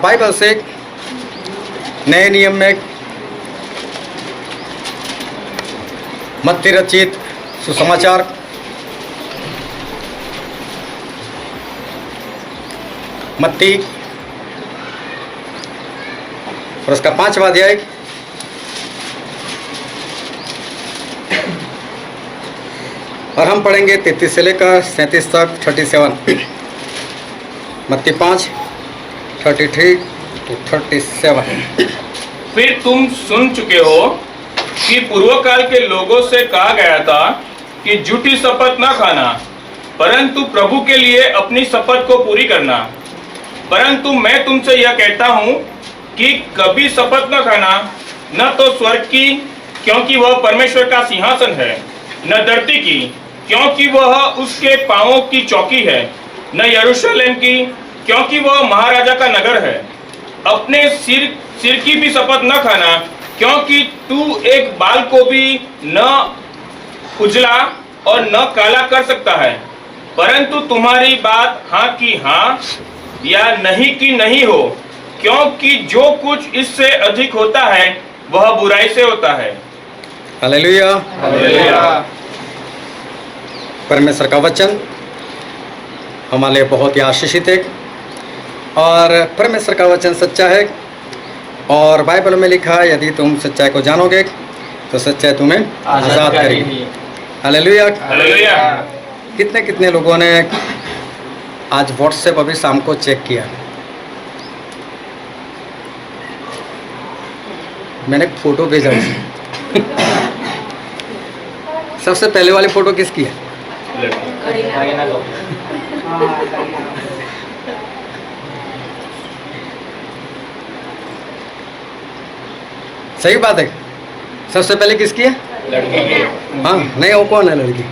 Bible से नए नियम में मत्ती रचित सुसमाचार मत्ती और उसका 5वां अध्याय और हम पढ़ेंगे 33 से लेकर 37 तक 37। मत्ती 5 33 to 37। फिर तुम सुन चुके हो कि पूर्व काल के लोगों से कहा गया था कि झूठी शपथ न खाना, परंतु प्रभु के लिए अपनी शपथ को पूरी करना। परंतु मैं तुमसे यह कहता हूँ कि कभी शपथ न खाना, न तो स्वर्ग की, क्योंकि वह परमेश्वर का सिंहासन है, न धरती की, क्योंकि वह उसके पांवों की चौकी है, न यरूशलेम की, क्योंकि वह महाराजा का नगर है। अपने सिर की भी शपथ न खाना, क्योंकि तू एक बाल को भी न उजला और न काला कर सकता है। परंतु तुम्हारी बात हाँ की हाँ या नहीं की नहीं हो, क्योंकि जो कुछ इससे अधिक होता है वह बुराई से होता है। हालेलुया। हालेलुया। परमेश्वर का वचन हमारे लिए बहुत ही आशीषित है और परमेश्वर का वचन सच्चा है। और बाइबल में लिखा है, यदि तुम सच्चाई को जानोगे तो सच्चाई तुम्हें आज़ाद करेगी। हालेलुया। हालेलुया। कितने कितने लोगों ने आज व्हाट्सएप अभी शाम को चेक किया? मैंने एक फ़ोटो भेजा सबसे पहले वाली फ़ोटो किसकी है? सही बात है। सबसे पहले किसकी है? हाँ, नहीं, वो कौन है लड़की?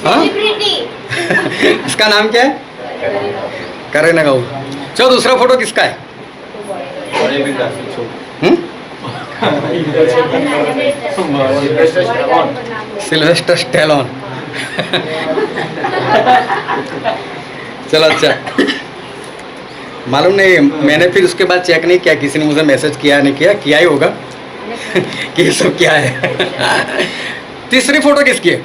हाँ? इसका नाम क्या है? करीना कपूर। चलो, दूसरा फोटो किसका है? Sylvester Stallone. चलो, अच्छा, मालूम नहीं, मैंने फिर उसके बाद चेक नहीं किया, किसी ने मुझे मैसेज किया नहीं किया ही होगा कि ये सब क्या है। तीसरी फोटो किसकी है?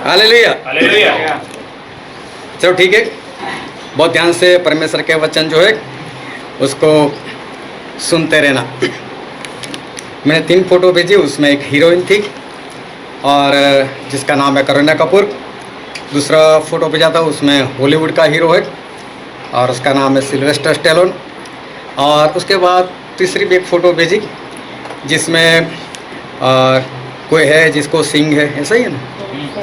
हालेलुया। हालेलुया। चलो, ठीक है, बहुत ध्यान से परमेश्वर के वचन जो है उसको सुनते रहना। मैंने 3 फोटो भेजी, उसमें एक हीरोइन थी और जिसका नाम है करीना कपूर। दूसरा फोटो भेजा था, उसमें हॉलीवुड का हीरो है और उसका नाम है सिल्वेस्टर स्टैलोन। और उसके बाद तीसरी भी एक फ़ोटो भेजी जिसमें कोई है जिसको सिंग है, ऐसा ही है ना,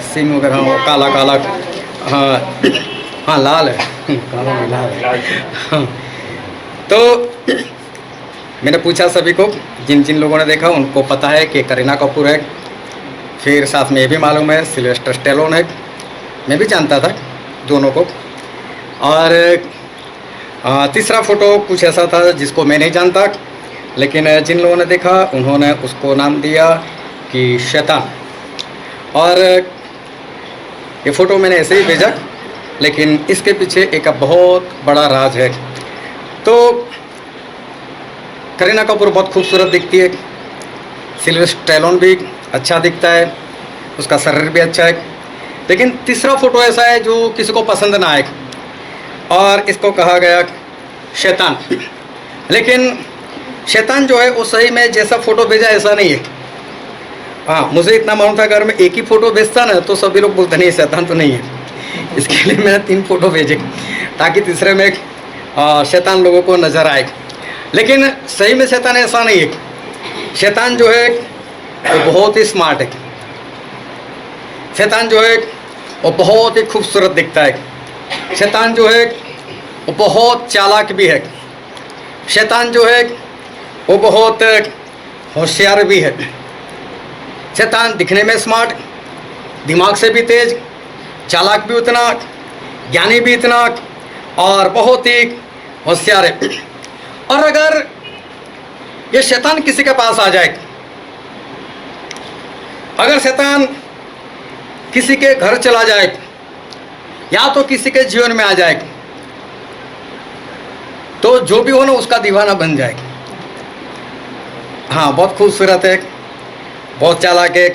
सिंग वगैरह, वो काला काला, हाँ हाँ, लाल है, काला में लाल है। हाँ, तो मैंने पूछा सभी को, जिन जिन लोगों ने देखा उनको पता है कि करीना कपूर है। फिर साथ में ये भी मालूम है सिल्वेस्टर स्टैलोन है, मैं भी जानता था दोनों को। और तीसरा फ़ोटो कुछ ऐसा था जिसको मैं नहीं जानता, लेकिन जिन लोगों ने देखा उन्होंने उसको नाम दिया कि शैतान। और ये फ़ोटो मैंने ऐसे ही भेजा, लेकिन इसके पीछे एक बहुत बड़ा राज है। तो करीना कपूर बहुत खूबसूरत दिखती है, सिल्वेस्टर स्टैलोन भी अच्छा दिखता है, उसका शरीर भी अच्छा है। लेकिन तीसरा फ़ोटो ऐसा है जो किसी को पसंद ना आए और इसको कहा गया शैतान। लेकिन शैतान जो है वो सही में जैसा फ़ोटो भेजा ऐसा नहीं है। हाँ, मुझे इतना मालूम था, अगर मैं एक ही फ़ोटो भेजता ना तो सभी लोग बोलते नहीं शैतान तो नहीं है। इसके लिए मैंने 3 फ़ोटो भेजे ताकि तीसरे में शैतान लोगों को नज़र आए। लेकिन सही में शैतान ऐसा नहीं है। शैतान जो है वो बहुत ही स्मार्ट है। शैतान जो है वो बहुत ही खूबसूरत दिखता है। शैतान जो है वो बहुत चालाक भी है। शैतान जो है वो बहुत होशियार भी है। शैतान दिखने में स्मार्ट, दिमाग से भी तेज, चालाक भी उतना, ज्ञानी भी इतना और बहुत ही होशियार है। और अगर ये शैतान किसी के पास आ जाए, अगर शैतान किसी के घर चला जाए या तो किसी के जीवन में आ जाए तो जो भी हो ना उसका दीवाना बन जाए। हाँ, बहुत खूबसूरत है, बहुत चालाक है।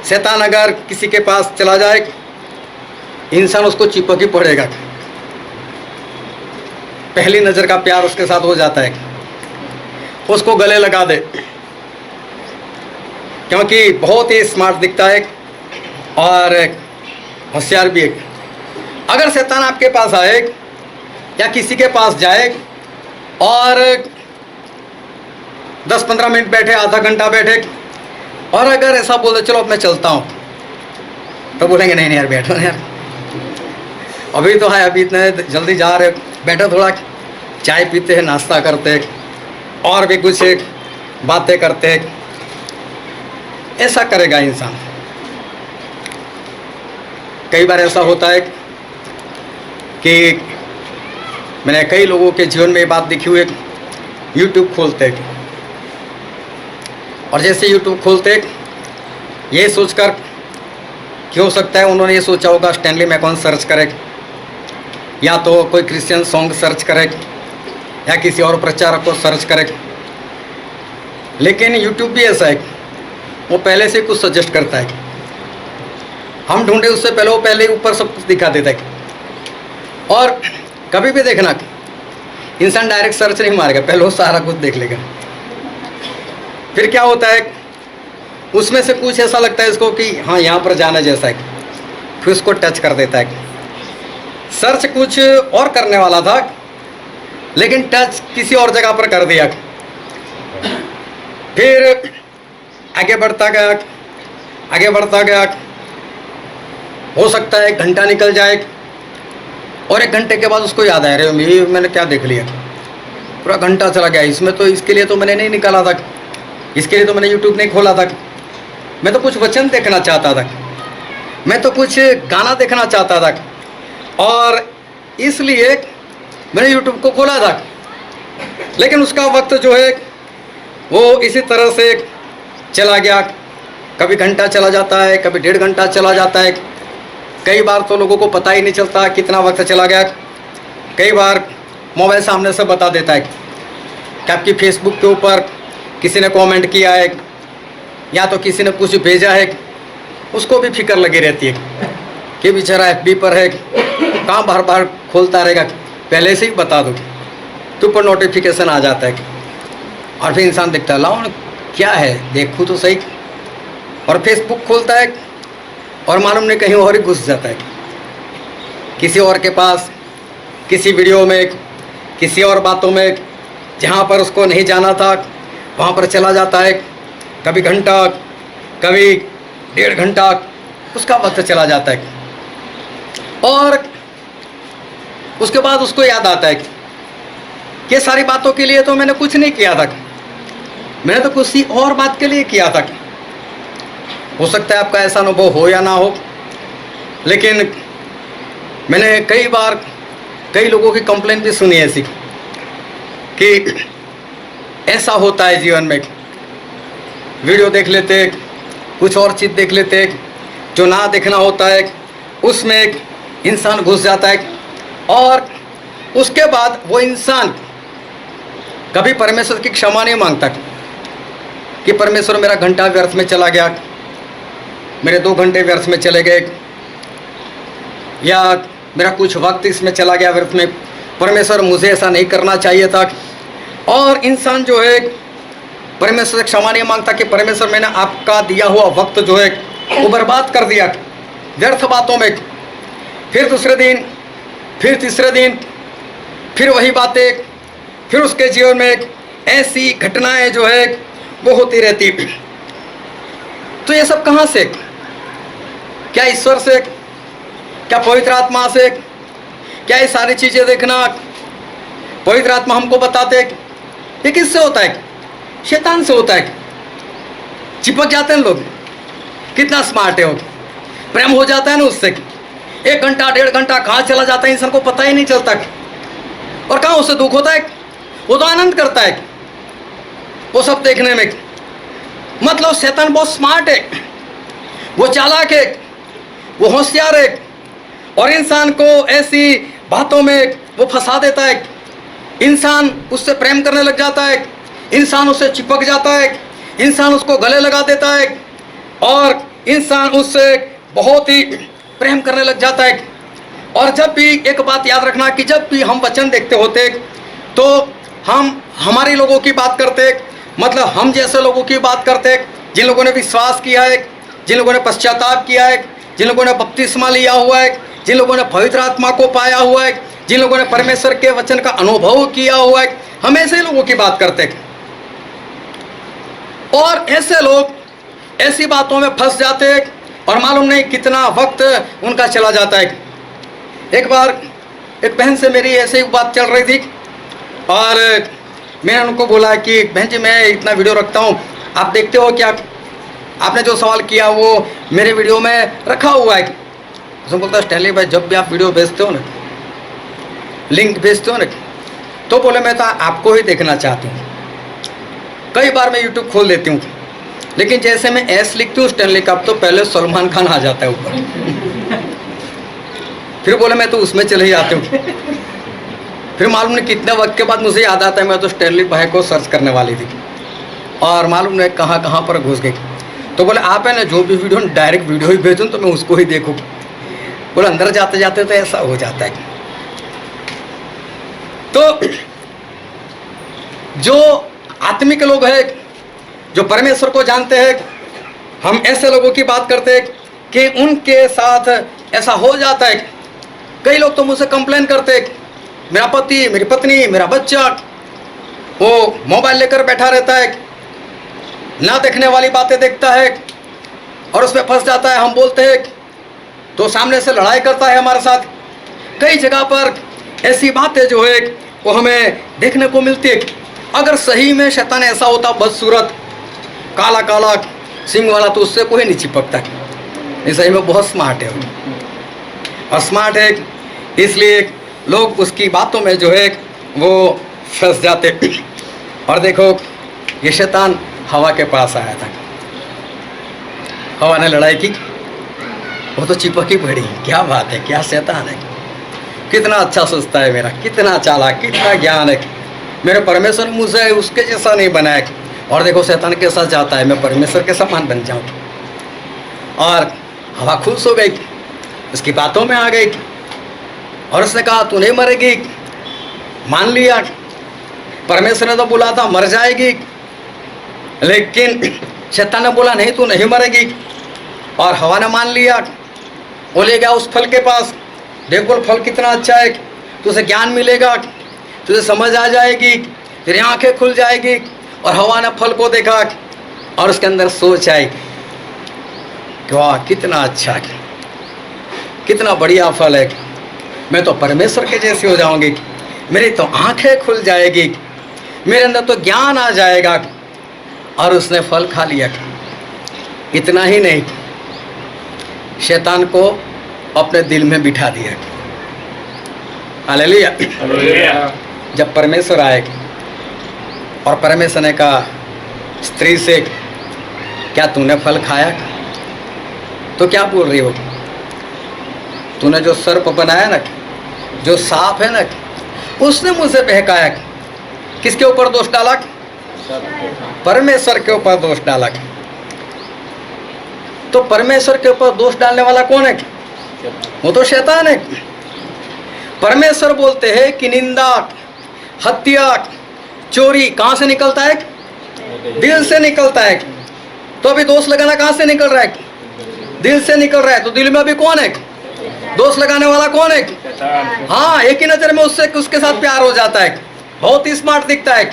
शैतान अगर किसी के पास चला जाए इंसान उसको चिपक ही पड़ेगा। पहली नज़र का प्यार उसके साथ हो जाता है, उसको गले लगा दे, क्योंकि बहुत ही स्मार्ट दिखता है और होशियार भी है। अगर शैतान आपके पास आए या किसी के पास जाए और 10-15 मिनट बैठे, आधा घंटा बैठे और अगर ऐसा बोले चलो अब मैं चलता हूँ, तो बोलेंगे नहीं नहीं यार बैठो ना यार, अभी तो है, अभी इतने जल्दी जा रहे, बैठो थोड़ा चाय पीते हैं, नाश्ता करते हैं और भी कुछ बातें करते हैं। ऐसा करेगा इंसान। कई बार ऐसा होता है कि मैंने कई लोगों के जीवन में ये बात देखी हुई है, यूट्यूब खोलते हैं और जैसे यूट्यूब खोलते ये सोचकर कि हो सकता है उन्होंने ये सोचा होगा स्टैनली मैकॉन सर्च करे या तो कोई क्रिश्चियन सॉन्ग सर्च करे या किसी और प्रचारक को सर्च करे, लेकिन यूट्यूब भी ऐसा है, वो पहले से कुछ सजेस्ट करता है। हम ढूंढे उससे पहले वो पहले ही ऊपर सब कुछ दिखा देता है। और कभी भी देखना इंसान डायरेक्ट सर्च नहीं मारेगा, पहले वो सारा कुछ देख लेगा। फिर क्या होता है, उसमें से कुछ ऐसा लगता है इसको कि हाँ यहाँ पर जाना जैसा है, फिर उसको टच कर देता है। सर्च कुछ और करने वाला था लेकिन टच किसी और जगह पर कर दिया। फिर आगे बढ़ता गया, आगे बढ़ता गया, हो सकता है 1 घंटा निकल जाए और 1 घंटे के बाद उसको याद आया, अरे ये मैंने क्या देख लिया, पूरा घंटा चला गया इसमें, तो इसके लिए तो मैंने नहीं निकाला था, इसके लिए तो मैंने यूट्यूब नहीं खोला था, मैं तो कुछ वचन देखना चाहता था, मैं तो कुछ गाना देखना चाहता था और इसलिए मैंने यूट्यूब को खोला था। लेकिन उसका वक्त जो है वो इसी तरह से चला गया, कभी घंटा चला जाता है, कभी 1.5 घंटा चला जाता है, कई बार तो लोगों को पता ही नहीं चलता कितना वक्त चला गया। कई बार मोबाइल सामने से बता देता है कि आपकी फेसबुक के ऊपर किसी ने कमेंट किया है या तो किसी ने कुछ भेजा है, उसको भी फिक्र लगी रहती है कि बेचारा FB पर है, कहाँ बार बार खोलता रहेगा, पहले से ही बता दो, तो ऊपर नोटिफिकेशन आ जाता है और फिर इंसान देखता है लाओ क्या है देखूँ तो सही, और फेसबुक खोलता है और मालूम नहीं कहीं और ही घुस जाता है, किसी और के पास, किसी वीडियो में, किसी और बातों में, जहाँ पर उसको नहीं जाना था वहाँ पर चला जाता है। कभी घंटा, कभी 1.5 घंटा उसका वक्त चला जाता है और उसके बाद उसको याद आता है कि सारी बातों के लिए तो मैंने कुछ नहीं किया था, मैंने तो किसी और बात के लिए किया था। हो सकता है आपका ऐसा अनुभव हो या ना हो, लेकिन मैंने कई बार कई लोगों की कंप्लेंट भी सुनी ऐसी कि ऐसा होता है जीवन में, वीडियो देख लेते, कुछ और चीज़ देख लेते, जो ना देखना होता है उसमें एक इंसान घुस जाता है और उसके बाद वो इंसान कभी परमेश्वर की क्षमा नहीं मांगता कि परमेश्वर मेरा घंटा व्यर्थ में चला गया, मेरे 2 घंटे व्यर्थ में चले गए, या मेरा कुछ वक्त इसमें चला गया व्यर्थ में, परमेश्वर मुझे ऐसा नहीं करना चाहिए था। और इंसान जो है परमेश्वर से क्षमा नहीं मांगता कि परमेश्वर मैंने आपका दिया हुआ वक्त जो है वो बर्बाद कर दिया व्यर्थ बातों में। फिर दूसरे दिन, फिर तीसरे दिन, फिर वही बातें, फिर उसके जीवन में ऐसी घटनाएं जो है वो होती रहती। तो ये सब कहाँ से? क्या ईश्वर से? क्या पवित्र आत्मा से? क्या ये सारी चीज़ें देखना पवित्र आत्मा हमको बताते? ये किससे होता है? शैतान से होता है। चिपक जाते हैं लोग, कितना स्मार्ट है वो, प्रेम हो जाता है ना उससे। 1 घंटा 1.5 घंटा कहाँ चला जाता है इंसान को पता ही नहीं चलता। और कहाँ उससे दुख होता है, वो तो आनंद करता है वो सब देखने में। मतलब शैतान बहुत स्मार्ट है, वो चालाक है, वो होशियार है, और इंसान को ऐसी बातों में वो फंसा देता है। इंसान उससे प्रेम करने लग जाता है, इंसान उससे चिपक जाता है, इंसान उसको गले लगा देता है, और इंसान उससे बहुत ही प्रेम करने लग जाता है। और जब भी एक बात याद रखना कि जब भी हम वचन देखते होते तो हम हमारे लोगों की बात करते, मतलब हम जैसे लोगों की बात करते, जिन लोगों ने विश्वास किया है, जिन लोगों ने पश्चाताप किया है, जिन लोगों ने बपतिस्मा लिया हुआ है, जिन लोगों ने पवित्र आत्मा को पाया हुआ है, जिन लोगों ने परमेश्वर के वचन का अनुभव किया हुआ है, हम ऐसे लोगों की बात करते। और ऐसे लोग ऐसी बातों में फंस जाते और मालूम नहीं कितना वक्त उनका चला जाता है। एक बार एक बहन से मेरी ऐसे ही बात चल रही थी, और मैंने उनको बोला कि बहन जी मैं इतना वीडियो रखता हूँ, आप देखते हो क्या? आपने जो सवाल किया वो मेरे वीडियो में रखा हुआ है। उसने बोलता स्टैनली भाई जब भी आप वीडियो भेजते हो ना, लिंक भेजते हो ना, तो बोले मैं तो आपको ही देखना चाहती हूँ। कई बार मैं यूट्यूब खोल देती हूँ, लेकिन जैसे मैं एस लिखती हूँ स्टैनली कप तो पहले सलमान खान आ जाता है ऊपर। फिर बोले मैं तो उसमें चले ही आती हूँ। फिर मालूम नहीं कितने वक्त के बाद मुझे याद आता है मैं तो स्टैनली भाई को सर्च करने वाली थी, और मालूम नहीं कहाँ कहाँ पर घुस गई। तो बोले आप है ना जो भी वीडियो डायरेक्ट वीडियो ही भेजूँ तो मैं उसको ही देखूँ। बोले अंदर जाते जाते तो ऐसा हो जाता है। तो जो आत्मिक लोग हैं, जो परमेश्वर को जानते हैं, हम ऐसे लोगों की बात करते हैं कि उनके साथ ऐसा हो जाता है। कई लोग तो मुझसे कंप्लेन करते हैं, मेरा पति, मेरी पत्नी, मेरा बच्चा वो मोबाइल लेकर बैठा रहता है, ना देखने वाली बातें देखता है और उसमें फंस जाता है। हम बोलते हैं तो सामने से लड़ाई करता है हमारे साथ। कई जगह पर ऐसी बातें जो है वो हमें देखने को मिलती है। अगर सही में शैतान ऐसा होता बदसूरत, काला काला सिंह वाला, तो उससे कोई नहीं चिपकता। ये सही में बहुत स्मार्ट है और स्मार्ट है, इसलिए लोग उसकी बातों में जो है वो फंस जाते। और देखो ये शैतान हवा के पास आया था, हवा ने लड़ाई की, वो तो चिपकी पड़ी। क्या बात है, क्या शैतान है, कितना अच्छा सोचता है मेरा, कितना चालाक, कितना ज्ञान है। मेरे परमेश्वर ने मुझे उसके जैसा नहीं बनाया, और देखो शैतान के साथ जाता है मैं परमेश्वर के समान बन जाऊँ। और हवा खुश हो गई, उसकी बातों में आ गई, और उसने कहा तू नहीं मरेगी। मान लिया, परमेश्वर ने तो बोला था मर जाएगी, लेकिन शैतान ने बोला नहीं तू नहीं मरेगी। और हवा ने मान लिया, वो ले गया उस फल के पास। देखो फल कितना अच्छा है, तुझे ज्ञान मिलेगा, तुझे समझ आ जाएगी, तेरी आंखें खुल जाएगी। और हवा ने फल को देखा और उसके अंदर सोच आई कि वाह कितना अच्छा है, कितना बढ़िया फल है, मैं तो परमेश्वर के जैसी हो जाऊंगी, मेरी तो आंखें खुल जाएगी, मेरे अंदर तो ज्ञान आ जाएगा। और उसने फल खा लिया। इतना ही नहीं, शैतान को अपने दिल में बिठा दिया। हालेलुया। जब परमेश्वर आए और परमेश्वर ने कहा स्त्री से क्या तूने फल खाया? तो क्या बोल रही हो? तूने जो सर्प बनाया ना, जो सांप है ना, उसने मुझे बहकाया। किसके ऊपर दोष डाला? परमेश्वर के ऊपर दोष डाला। तो परमेश्वर के ऊपर दोष डालने वाला कौन है? वो तो शैतान है। परमेश्वर बोलते हैं कि निंदा, हत्या, चोरी कहां से निकलता है? दिल से निकलता है। तो अभी दोष लगाना कहां से निकल रहा है? दिल से निकल रहा है। तो दिल में अभी कौन है? दोष लगाने वाला कौन है? हाँ, एक ही नजर में उससे उसके साथ प्यार हो जाता है, बहुत ही स्मार्ट दिखता है।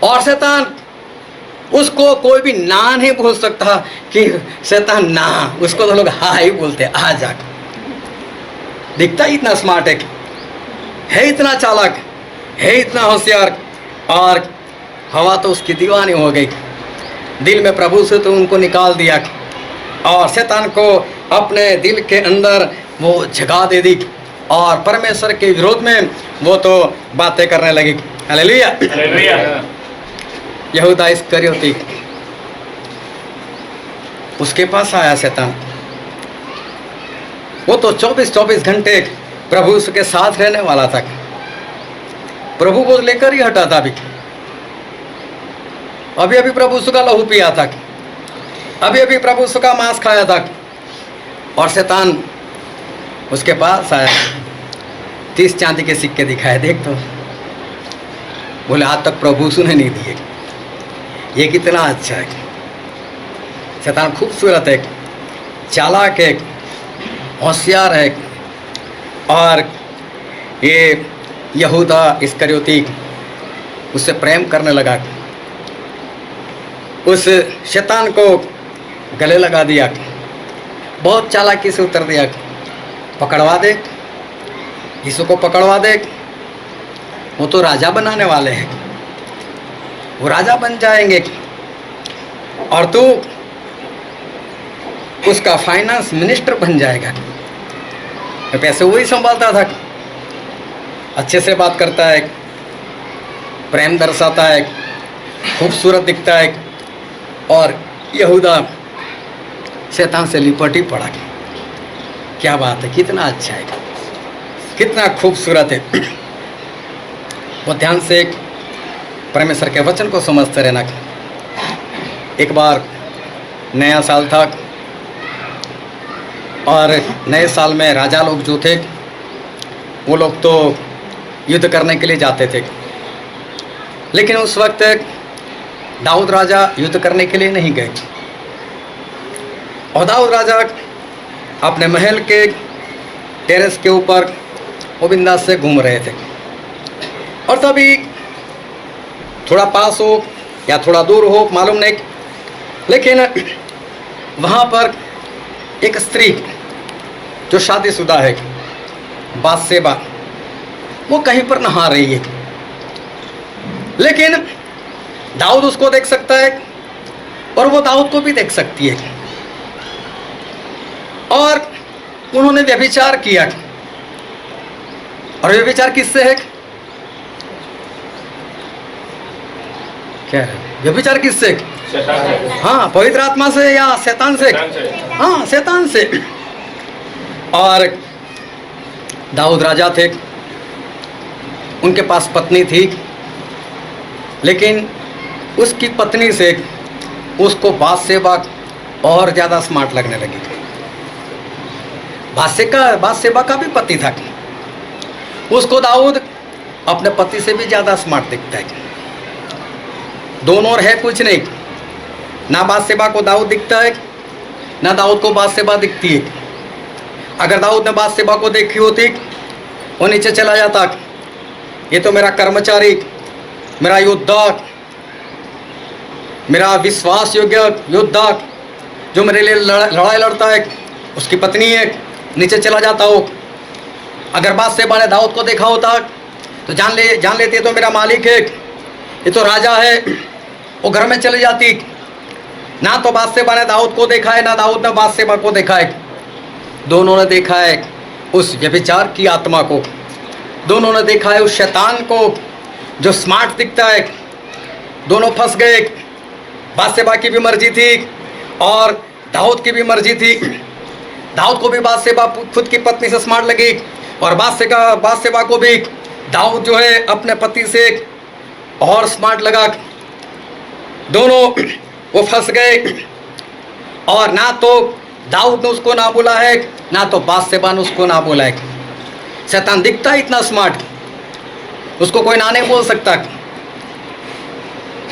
और शैतान उसको कोई भी ना नहीं बोल सकता कि शैतान ना, उसको तो लोग हाँ ही बोलते, आ जा। दिखता ही इतना स्मार्ट है इतना चालाक, है इतना होशियार। और हवा तो उसकी दीवानी हो गई। दिल में प्रभु से तो उनको निकाल दिया और शैतान को अपने दिल के अंदर वो जगह दे दी और परमेश्वर के विरोध में वो तो बातें करने लगी। Hallelujah, hallelujah. यहूदा इस्करियोती उसके पास आया शैतान। वो तो 24 घंटे प्रभु उसके साथ रहने वाला था, प्रभु को लेकर ही हटा था। अभी अभी प्रभु उसका लहू पिया था, अभी अभी प्रभु उसका मांस खाया था, और शैतान उसके पास आया, 30 चांदी के सिक्के दिखाए, देख तो बोले आज तक प्रभु उसने नहीं दिए, ये कितना अच्छा है। शैतान खूबसूरत है, चालाक है, होशियार है, और ये यहूदा इस्करियोती उससे प्रेम करने लगा, उस शैतान को गले लगा दिया, बहुत चालाकी से उतर दिया, पकड़वा दे, यीशु को पकड़वा दे, वो तो राजा बनाने वाले हैं, वो राजा बन जाएंगे, और तू उसका फाइनेंस मिनिस्टर बन जाएगा। पैसे वही संभालता था, अच्छे से बात करता है, प्रेम दर्शाता है, खूबसूरत दिखता है, और यहूदा शैतान से लिपट ही पड़ा। क्या बात है, कितना अच्छा है, कितना खूबसूरत है। वो ध्यान से परमेश्वर के वचन को समझते रहना। एक बार नया साल था, और नए साल में राजा लोग जो थे वो लोग तो युद्ध करने के लिए जाते थे, लेकिन उस वक्त दाऊद राजा युद्ध करने के लिए नहीं गए, और दाऊद राजा अपने महल के टेरेस के ऊपर वो बिंदास से घूम रहे थे, और तभी थोड़ा पास हो या थोड़ा दूर हो मालूम नहीं, लेकिन वहाँ पर एक स्त्री जो शादीशुदा है, बातशेबा, वो कहीं पर नहा रही है, लेकिन दाऊद उसको देख सकता है और वो दाऊद को भी देख सकती है, और उन्होंने व्यभिचार किया। और व्यभिचार किससे है? क्या है व्यभिचार किससे? हाँ, पवित्र आत्मा से या शैतान से? हाँ, शैतान से। और दाऊद राजा थे, उनके पास पत्नी थी, लेकिन उसकी पत्नी से उसको बातशेबा और ज़्यादा स्मार्ट लगने लगी। बातशेबा का भी पति था, उसको दाऊद अपने पति से भी ज़्यादा स्मार्ट दिखता है। दोनों और है कुछ नहीं, ना बातशेबा को दाऊद दिखता है, ना दाऊद को बातशेबा दिखती है। अगर दाऊद ने बातशेबा को देखी होती, वो नीचे चला जाता, ये तो मेरा कर्मचारी, मेरा योद्धा, मेरा विश्वास योग्य योद्धा जो मेरे लिए लड़ाई लड़ता है, उसकी पत्नी है, नीचे चला जाता हो। अगर बातशेबा ने दाऊद को देखा होता तो जान लेती है तो मेरा मालिक है, ये तो राजा है, वो घर में चली जाती। ना तो बातशेबा ने दाऊद को देखा है, ना दाऊद ने बातशेबा को देखा है। दोनों ने देखा है उस व्यभिचार की आत्मा को, दोनों ने देखा है उस शैतान को जो स्मार्ट दिखता है। दोनों फंस गए। बातशेबा की भी मर्जी थी और दाऊद की भी मर्जी थी। दाऊद को भी बातशेबा खुद की पत्नी से स्मार्ट लगी, और बातशेबा को भी दाऊद जो है अपने पति से और स्मार्ट लगा। दोनों वो फंस गए, और ना तो दाऊद ने उसको ना बोला है, ना तो बातशेबा ने उसको ना बोला है। शैतान दिखता है इतना स्मार्ट, उसको कोई ना नहीं बोल सकता।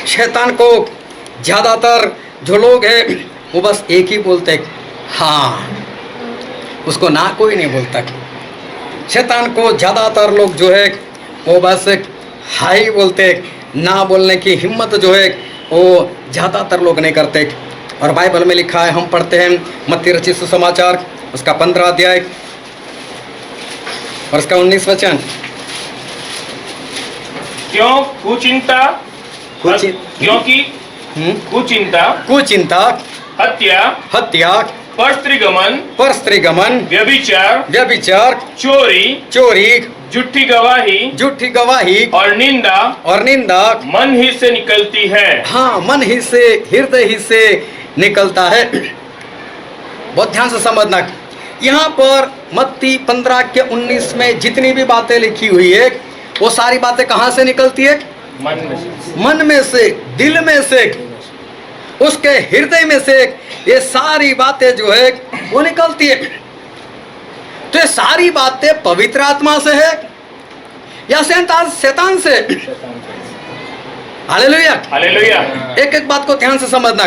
शैतान को ज़्यादातर जो लोग हैं वो बस एक ही बोलते हैं, हाँ, उसको ना कोई नहीं बोलता। शैतान को ज़्यादातर लोग जो है वो बस हाई बोलते, ना बोलने की हिम्मत जो है वो ज़्यादातर लोग नहीं करते। और बाइबल में लिखा है, हम पढ़ते हैं मत्ती रचित सुसमाचार उसका 15 अध्याय और उसका 19 वचन। क्योंकि कुचिंता, हत्या, परस्त्रीगमन, व्यभिचार, चोरी, झूठी गवाही और निंदा मन ही से निकलती है। हाँ, मन ही से, हृदय ही से निकलता है। बहुत ध्यान से समझना। यहाँ पर मत्ती 15 के 19 में जितनी भी बातें लिखी हुई है वो सारी बातें कहाँ से निकलती है? मन में से, दिल में से, उसके हृदय में से ये सारी बातें जो है वो निकलती है। तो ये सारी बातें पवित्र आत्मा से है या शैतान से? Hallelujah, hallelujah. एक एक बात को ध्यान से समझना।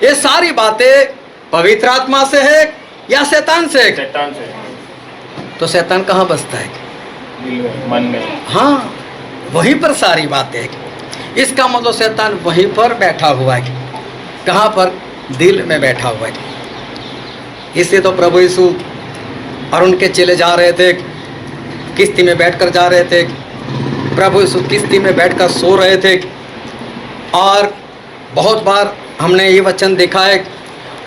ये सारी बातें पवित्र आत्मा से है या शैतान से? शैतान से। तो शैतान कहाँ बसता है? मन में। हाँ, वहीं पर सारी बातें। इसका मतलब शैतान वहीं पर बैठा हुआ है। कहाँ पर? दिल में बैठा हुआ है। इसलिए तो प्रभु यीशु और उनके चेले जा रहे थे, किश्ती में बैठकर जा रहे थे। प्रभु यीशु किश्ती में बैठकर सो रहे थे। और बहुत बार हमने ये वचन देखा है।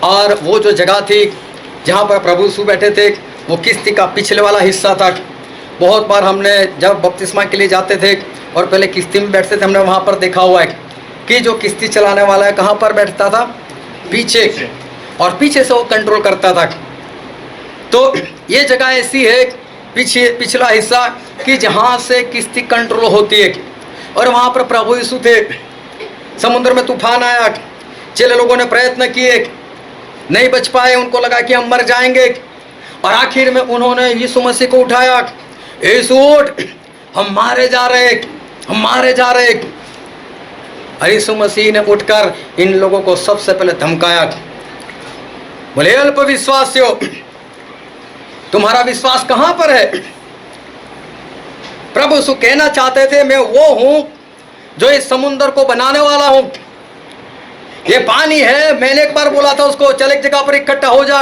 और वो जो जगह थी जहाँ पर प्रभु यीशु बैठे थे वो किश्ती का पिछले वाला हिस्सा था। बहुत बार हमने जब बपतिस्मा के लिए जाते थे और पहले किश्ती में बैठते थे, हमने वहाँ पर देखा हुआ है कि जो किश्ती चलाने वाला है कहाँ पर बैठता था? पीछे, और पीछे से वो कंट्रोल करता था। तो ये जगह ऐसी है पिछला हिस्सा कि जहाँ से किश्ती कंट्रोल होती है। और वहाँ पर प्रभु यीशु थे। समुद्र में तूफान आया, चेले लोगों ने प्रयत्न किए, नहीं बच पाए, उनको लगा कि हम मर जाएंगे। और आखिर में उन्होंने यीशु मसीह को उठाया, यीशु उठ, हम मारे जा रहे, हम मारे जा रहे। और यीशु मसीह ने उठकर इन लोगों को सबसे पहले धमकाया, बोले अल्प विश्वासियों, तुम्हारा विश्वास कहाँ पर है? प्रभु यीशु कहना चाहते थे मैं वो हूं जो इस समुद्र को बनाने वाला हूं। ये पानी है, मैंने एक बार बोला था उसको चल एक जगह पर इकट्ठा हो जा,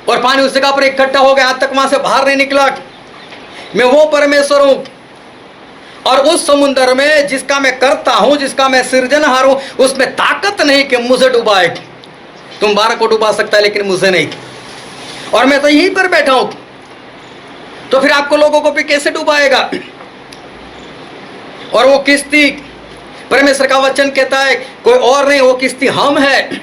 और पानी उस जगह पर इकट्ठा हो गया, आज तक वहां से बाहर नहीं निकला। मैं वो परमेश्वर हूं। और उस समुद्र में जिसका मैं करता हूं, जिसका मैं सृजनहार हूं, उसमें ताकत नहीं कि मुझे डुबाए। तुम 12 को डुबा सकता है लेकिन मुझे नहीं। और मैं तो यहीं पर बैठा हूं, तो फिर आपको लोगों को भी कैसे डुबाएगा? और वो किश्ती, परमेश्वर का वचन कहता है कोई और नहीं, वो किश्ती हम है।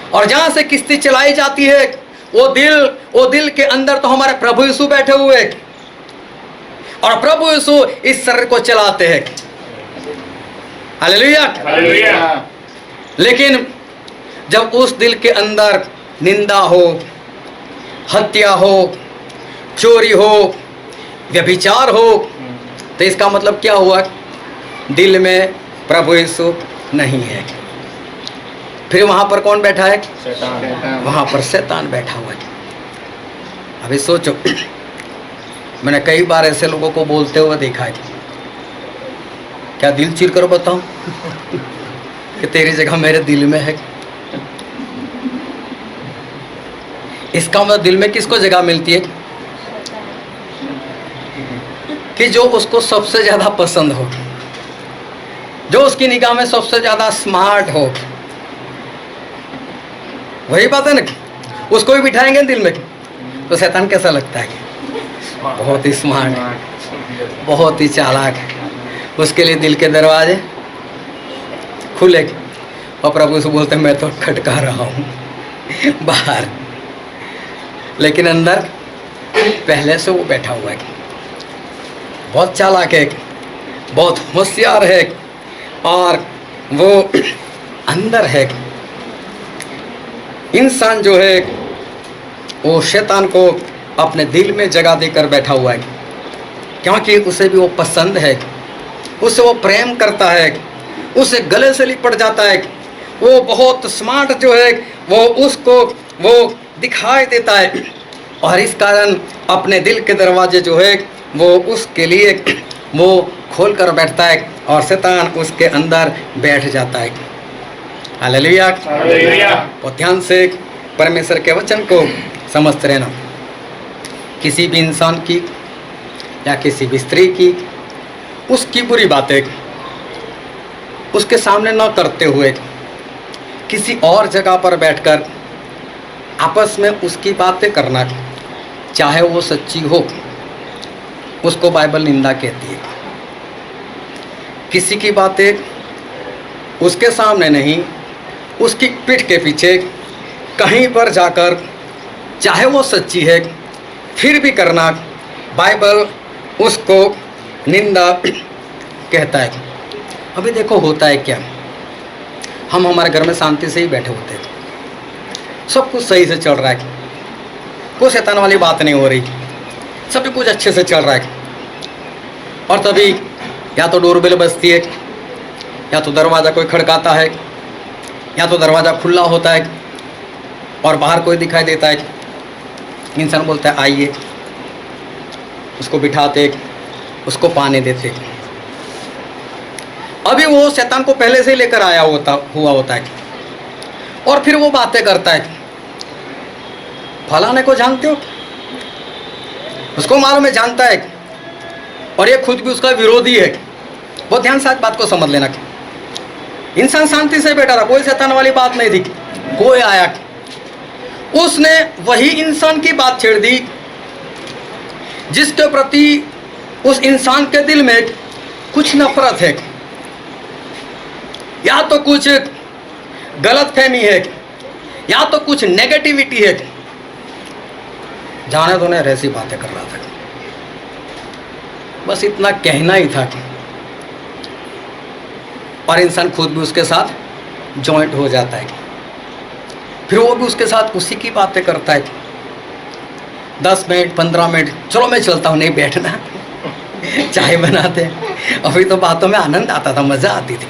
और जहां से किश्ती चलाई जाती है वो दिल के अंदर तो हमारे प्रभु यीशु बैठे हुए, और प्रभु यीशु इस शरीर को चलाते हैं। Hallelujah, hallelujah. लेकिन जब उस दिल के अंदर निंदा हो, हत्या हो, चोरी हो, व्यभिचार हो, तो इसका मतलब क्या हुआ? दिल में प्रभु यीशु नहीं है। फिर वहाँ पर कौन बैठा है? शैतान। वहाँ पर शैतान बैठा हुआ है। अभी सोचो, मैंने कई बार ऐसे लोगों को बोलते हुए देखा है, क्या दिल चीर कर बताऊं कि तेरी जगह मेरे दिल में है। इसका मतलब दिल में किसको जगह मिलती है? कि जो उसको सबसे ज़्यादा पसंद हो, जो उसकी निगाह में सबसे ज़्यादा स्मार्ट हो। वही बात है ना, उसको भी बिठाएंगे दिल में तो शैतान कैसा लगता है? बहुत ही स्मार्ट, बहुत ही चालाक। उसके लिए दिल के दरवाजे खुले, और प्रभु से बोलते मैं तो खटका रहा हूँ बाहर, लेकिन अंदर पहले से वो बैठा हुआ है। बहुत चालाक है, बहुत होशियार है, और वो अंदर है। इंसान जो है वो शैतान को अपने दिल में जगह देकर बैठा हुआ है, क्योंकि उसे भी वो पसंद है, उसे वो प्रेम करता है, उसे गले से लिपट जाता है। वो बहुत स्मार्ट जो है वो उसको वो दिखाई देता है, और इस कारण अपने दिल के दरवाजे जो है वो उसके लिए वो खोल कर बैठता है, और शैतान उसके अंदर बैठ जाता है। Hallelujah, hallelujah. और ध्यान से परमेश्वर के वचन को समझते रहना। किसी भी इंसान की या किसी भी स्त्री की उसकी बुरी बातें उसके सामने न करते हुए किसी और जगह पर बैठकर आपस में उसकी बातें करना, चाहे वो सच्ची हो, उसको बाइबल निंदा कहती है। किसी की बातें उसके सामने नहीं, उसकी पीठ के पीछे कहीं पर जाकर चाहे वो सच्ची है फिर भी करना, बाइबल उसको निंदा कहता है। अभी देखो होता है क्या, हम हमारे घर में शांति से ही बैठे होते हैं, सब कुछ सही से चल रहा है, कोई शैतान वाली बात नहीं हो रही, सब कुछ अच्छे से चल रहा है, और तभी या तो डोरबेल बजती है, या तो दरवाज़ा कोई खड़काता है, या तो दरवाज़ा खुला होता है और बाहर कोई दिखाई देता है। इंसान बोलता है आइए, उसको बिठाते, उसको पानी देते। अभी वो शैतान को पहले से ही लेकर आया हुआ होता है, और फिर वो बातें करता है, फलाने को जानते हो, उसको मालूम है, जानता है, और ये खुद भी उसका विरोधी है। बहुत ध्यान से आज बात को समझ लेना। इंसान शांति से बैठा था, कोई शैतान वाली बात नहीं थी, कोई आया, उसने वही इंसान की बात छेड़ दी जिसके प्रति उस इंसान के दिल में कुछ नफरत है, या तो कुछ गलतफहमी है, या तो कुछ नेगेटिविटी है। जाने दो, ऐसी बातें कर रहा था, बस इतना कहना ही था, और इंसान खुद भी उसके साथ जॉइंट हो जाता है, फिर वो भी उसके साथ उसी की बातें करता है। 10 मिनट 15 मिनट, चलो मैं चलता हूँ, नहीं बैठना, चाय बनाते। अभी तो बातों में आनंद आता था, मज़ा आती थी।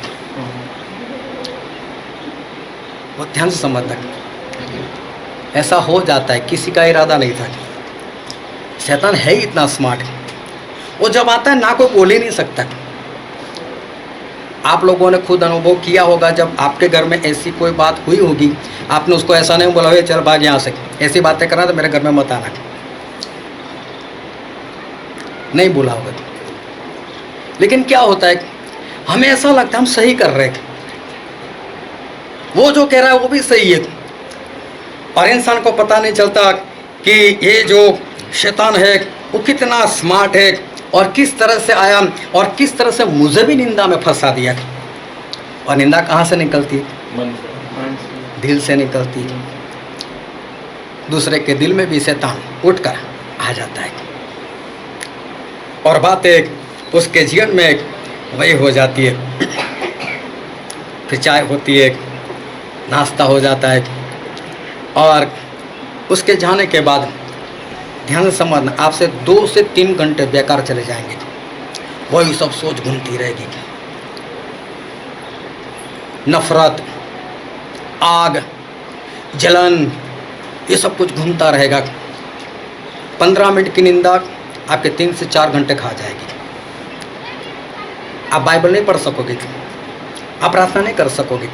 बहुत ध्यान से समझना, ऐसा हो जाता है, किसी का इरादा नहीं था। शैतान है ही इतना स्मार्ट, वो जब आता है ना कोई बोल ही नहीं सकता। आप लोगों ने खुद अनुभव किया होगा, जब आपके घर में ऐसी कोई बात हुई होगी, आपने उसको ऐसा नहीं बोला, चल भाग यहाँ से, ऐसी बातें करना तो मेरे घर में मत आना, नहीं बोला होगा। लेकिन क्या होता है, हमें ऐसा लगता है हम सही कर रहे हैं, वो जो कह रहा है वो भी सही है, और इंसान को पता नहीं चलता कि ये जो शैतान है वो कितना स्मार्ट है, और किस तरह से आया, और किस तरह से मुझे भी निंदा में फंसा दिया। और निंदा कहाँ से निकलती है? दिल से निकलती है। दूसरे के दिल में भी शैतान उठकर आ जाता है, और बातें उसके जीवन में वही हो जाती है। फिर चाय होती है, नाश्ता हो जाता है, और उसके जाने के बाद ध्यान से समझना, आपसे 2 से 3 घंटे बेकार चले जाएंगे, वही सब सोच घूमती रहेगी। नफरत, आग, जलन, ये सब कुछ घूमता रहेगा। 15 मिनट की निंदा आपके 3 से 4 घंटे खा जाएगी। आप बाइबल नहीं पढ़ सकोगे, आप प्रार्थना नहीं कर सकोगे।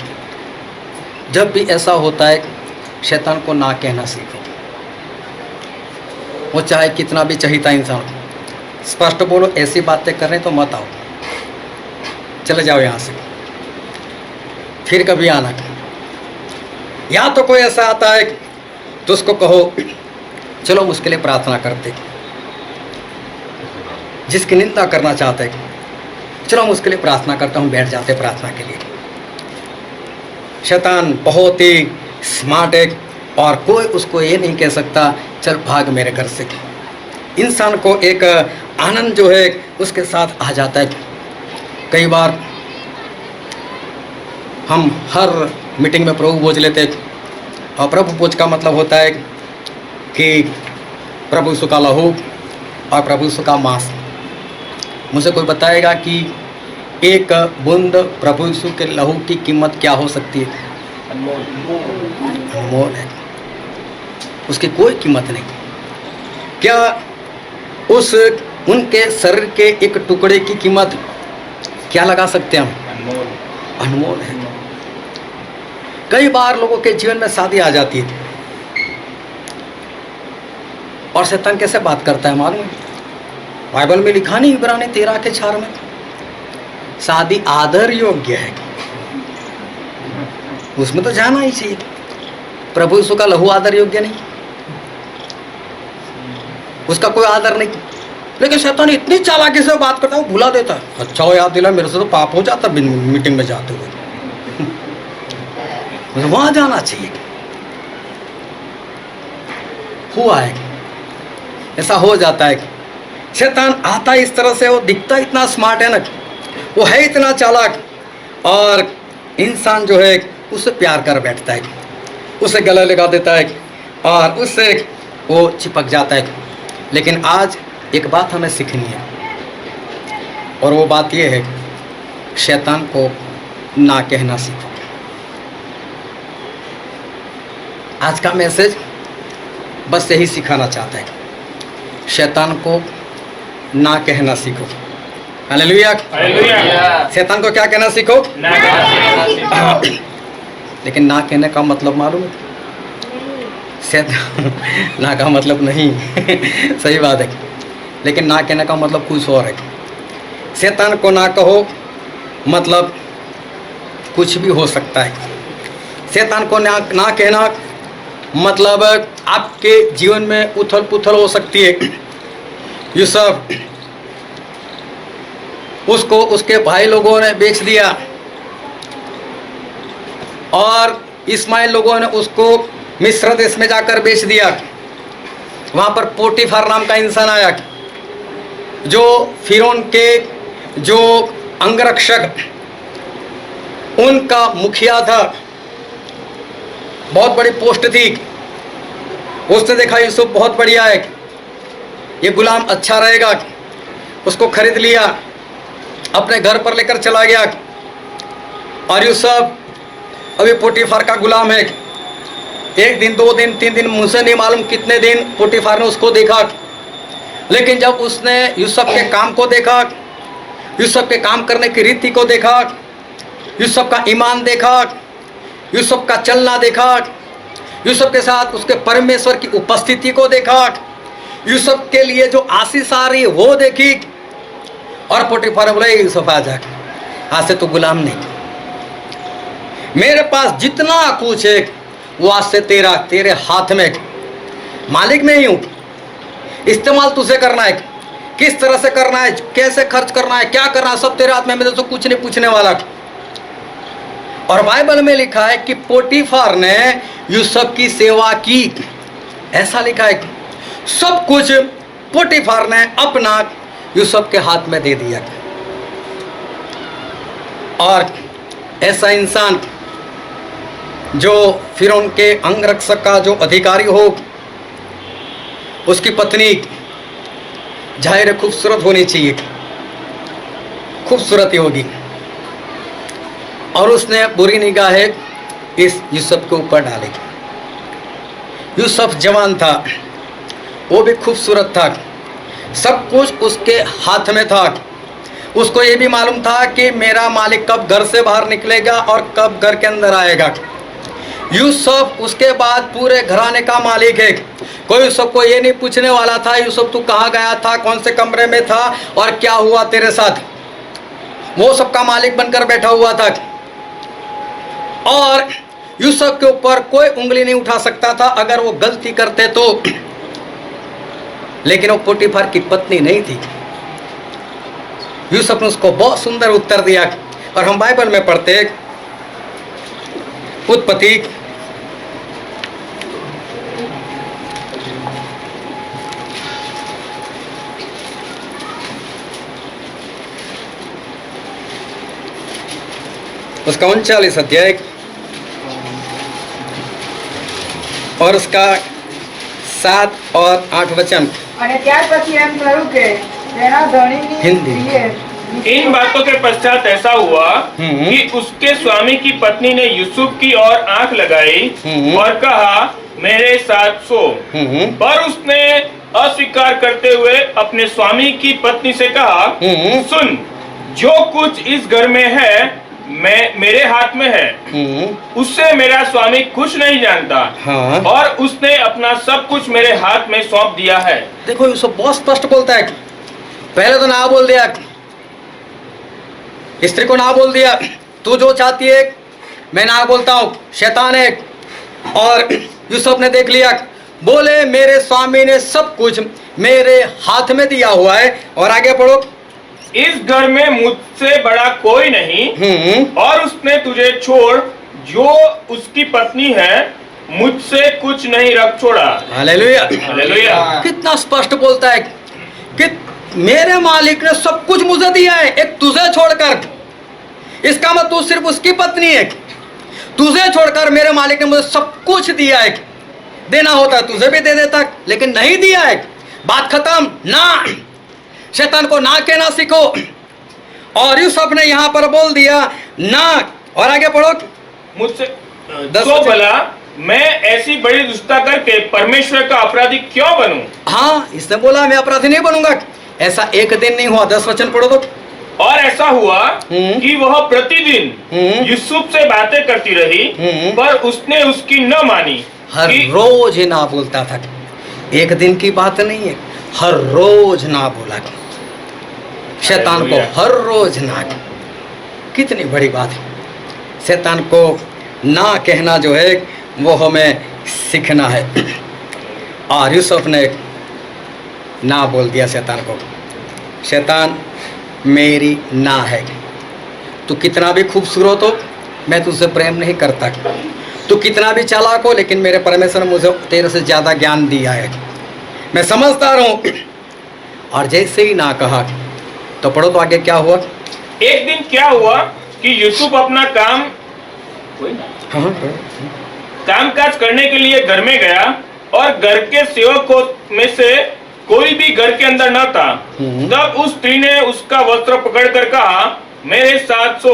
जब भी ऐसा होता है, शैतान को ना कहना सीखो। वो चाहे कितना भी चहीता इंसान, स्पष्ट बोलो, ऐसी बातें कर रहे तो मत आओ, चले जाओ यहाँ से, फिर कभी आना। या तो कोई ऐसा आता है तो उसको कहो चलो उसके लिए प्रार्थना करते, जिसकी निंदा करना चाहते चलो हम उसके लिए प्रार्थना करता हूँ, बैठ जाते प्रार्थना के लिए। शैतान बहुत ही स्मार्ट है, और कोई उसको ये नहीं कह सकता चल भाग मेरे घर से। इंसान को एक आनंद जो है उसके साथ आ जाता है। कई बार हम हर मीटिंग में प्रभु भोज लेते, और प्रभु भोज का मतलब होता है कि प्रभु यीशु का लहू और प्रभु यीशु का मांस। मुझे कोई बताएगा कि एक बूंद प्रभु यीशु के लहू की कीमत क्या हो सकती है? अनमोल है, उसकी कोई कीमत नहीं। क्या उस उनके शरीर के एक टुकड़े की कीमत क्या लगा सकते हैं हम? अनमोल है। कई बार लोगों के जीवन में शादी आ जाती है, और शैतान कैसे बात करता है मालूम है? बाइबल में लिखा नहीं, इब्रानी 13:4 में, शादी आदर योग्य है, उसमें तो जाना ही चाहिए। प्रभु यीशु का लहू आदर योग्य नहीं, उसका कोई आदर नहीं। लेकिन शैतान इतनी चालाकी से बात करता है, वो भुला देता है। अच्छा हो याद दिला, मेरे से तो पाप हो जाता मीटिंग में जाते हुए, मुझे वहाँ जाना चाहिए। हुआ है, ऐसा हो जाता है। शैतान आता है इस तरह से, वो दिखता इतना स्मार्ट है ना, वो है इतना चालाक, और इंसान जो है उससे प्यार कर बैठता है, उसे गले लगा देता है और उससे वो चिपक जाता है। लेकिन आज एक बात हमें सीखनी है, और वो बात ये है, शैतान को ना कहना सीखो। आज का मैसेज बस यही सिखाना चाहता है, शैतान को ना कहना सीखो। हालेलुया। हालेलुया। शैतान को क्या कहना सीखो? ना कहना सीखो। लेकिन ना कहने का मतलब मालूम है? शैतान ना का मतलब नहीं सही बात है, लेकिन ना कहने का मतलब कुछ और है। शैतान को ना कहो मतलब कुछ भी हो सकता है। शैतान को ना कहना मतलब आपके जीवन में उथल पुथल हो सकती है। यूसुफ, उसको उसके भाई लोगों ने बेच दिया, और इस्माइल लोगों ने उसको मिस्र देश में जाकर बेच दिया। वहाँ पर पोटीफर नाम का इंसान आया, जो फिरौन के जो अंगरक्षक उनका मुखिया था, बहुत बड़ी पोस्ट थी। उसने देखा यूसुफ बहुत बढ़िया है, ये गुलाम अच्छा रहेगा, उसको खरीद लिया, अपने घर पर लेकर चला गया। और यूसुफ अभी पोटीफर का गुलाम है। एक दिन, 2 दिन, 3 दिन, मुझे नहीं मालूम कितने दिन पोटीफर ने उसको देखा। लेकिन जब उसने यूसुफ के काम को देखा, यूसुफ के काम करने की रीति को देखा, यूसुफ का ईमान देखा, यूसुफ का चलना देखा, यूसुफ के साथ उसके परमेश्वर की उपस्थिति को देखा, यूसुफ के लिए जो आशीष आ रही है वो देखी, और पोटीफर बोले यूसुफ आ जा, आज से तो गुलाम नहीं, मेरे पास जितना कुछ है वो आज से तेरे हाथ में, मालिक मैं ही हूँ, इस्तेमाल तुझे करना है, किस तरह से करना है, कैसे खर्च करना है, क्या करना है, सब तेरे हाथ में, मैं तो कुछ नहीं पूछने वाला। और बाइबल में लिखा है कि पोटीफर ने यूसुफ की सेवा की, ऐसा लिखा है, सब कुछ पोटीफर ने अपना यूसुफ के हाथ में दे दिया। और ऐसा इंसान जो फिरौन के अंगरक्षक का जो अधिकारी हो, उसकी पत्नी जाहिर खूबसूरत होनी चाहिए, खूबसूरत ही होगी, और उसने बुरी निगाहें इस यूसुफ के ऊपर डाली। यूसुफ जवान था, वो भी खूबसूरत था, सब कुछ उसके हाथ में था। उसको ये भी मालूम था कि मेरा मालिक कब घर से बाहर निकलेगा और कब घर के अंदर आएगा। यूसुफ उसके बाद पूरे घराने का मालिक है। कोई यूसुफ को ये नहीं पूछने वाला था यूसुफ तू कहाँ गया था, कौन से कमरे में था और क्या हुआ तेरे साथ, वो सबका मालिक बनकर बैठा हुआ था। और यूसुफ के ऊपर कोई उंगली नहीं उठा सकता था अगर वो गलती करते तो। लेकिन वो पोटीफर की पत्नी नहीं थी। यूसुफ ने उसको बहुत सुंदर उत्तर दिया, और हम बाइबल में पढ़ते हैं उत्पत्ति उसका 39 अध्याय और उसका 7 और 8 वचन। અને ત્યાર પછી એમ થયું કે તેના ધણીની हिंदी। સ્ત્રીએ इन बातों के पश्चात ऐसा हुआ कि उसके स्वामी की पत्नी ने यूसुफ की ओर आंख लगाई और कहा मेरे साथ सो। पर उसने अस्वीकार करते हुए अपने स्वामी की पत्नी से कहा सुन, जो कुछ इस घर में है मेरे हाथ में है, उससे मेरा स्वामी कुछ नहीं जानता। हाँ। और उसने अपना सब कुछ मेरे हाथ में सौंप दिया है। देखो यूसुफ बहुत स्पष्ट बोलता है। पहले तो ना बोल दिया, स्त्री को ना बोल दिया, तू जो चाहती है मैं ना बोलता हूँ, शैतान है। और यूसुफ ने देख लिया, बोले मेरे स्वामी ने सब कुछ मेरे हाथ में दिया हुआ है। और आगे पढ़ो, इस घर में मुझसे बड़ा कोई नहीं, और उसने तुझे छोड़ जो उसकी पत्नी है मुझसे कुछ नहीं रख छोड़ा। हालेलुया। हालेलुया। कितना स्पष्ट बोलता है कि मेरे मालिक ने सब कुछ मुझे दिया है, एक तुझे छोड़कर। इसका मतलब तू सिर्फ उसकी पत्नी है। तुझे छोड़कर मेरे मालिक ने मुझे सब कुछ दिया है। देना होता तुझे भी दे देता, लेकिन नहीं दिया है। बात खत्म। ना, शैतान को ना कहना सीखो। और यूसुफ ने यहां पर बोल दिया ना। और आगे पढ़ो। मुझसे 10 तो भला मैं ऐसी बड़ी दुष्टता करके परमेश्वर का अपराधी क्यों बनूं? हाँ, इसने बोला मैं अपराधी नहीं बनूंगा। ऐसा एक दिन नहीं हुआ। 10 वचन पढ़ो तो। और ऐसा हुआ कि वह प्रतिदिन यूसुफ से बातें करती रही, पर उसने उसकी न मानी। हर कि रोज ना बोलता था। एक दिन की बात नहीं है, हर रोज ना बोला। शैतान को हर रोज ना। कितनी बड़ी बात है। शैतान को ना कहना जो है वो हमें सीखना है। और यूसुफ ने ना बोल दिया शैतान को। शैतान मेरी ना है। तू कितना भी खूबसूरत हो, मैं तुझसे प्रेम नहीं करता। तू कितना भी चालाक हो, लेकिन मेरे परमेश्वर ने मुझे तेरे से ज़्यादा ज्ञान दिया है। मैं समझदार हूँ। और जैसे ही ना कहा तो पढ़ो तो आगे क्या हुआ। एक दिन क्या हुआ कि यूसुफ अपना कामकाज करने के लिए घर में गया, और घर के सेवकों में से कोई भी घर के अंदर न था। तब उस स्त्री ने उसका वस्त्र पकड़कर कहा, मेरे साथ सो।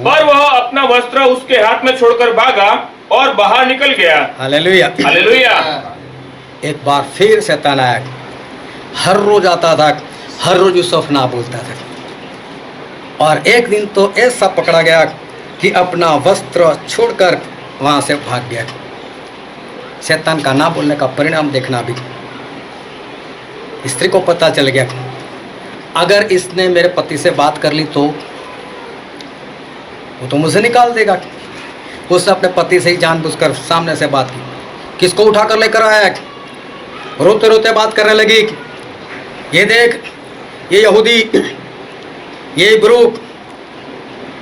पर वह अपना वस्त्र उसके हाथ में छोड़कर भागा और बाहर निकल गया। हालेलुया। हालेलुया। एक बार फिर शैतान आया। हर रोज आता था, हर रोज यूसुफ ना बोलता था। और एक दिन तो ऐसा पकड़ा गया कि अपना वस्त्र छोड़कर वहां से भाग गया। शैतान का ना बोलने का परिणाम देखना भी। स्त्री को पता चल गया, अगर इसने मेरे पति से बात कर ली तो वो तो मुझे निकाल देगा। उसने अपने पति से ही जानबूझकर सामने से बात की। किसको उठा कर लेकर आया, रोते रोते बात करने लगी। ये देख, ये यहूदी, ये इब्रू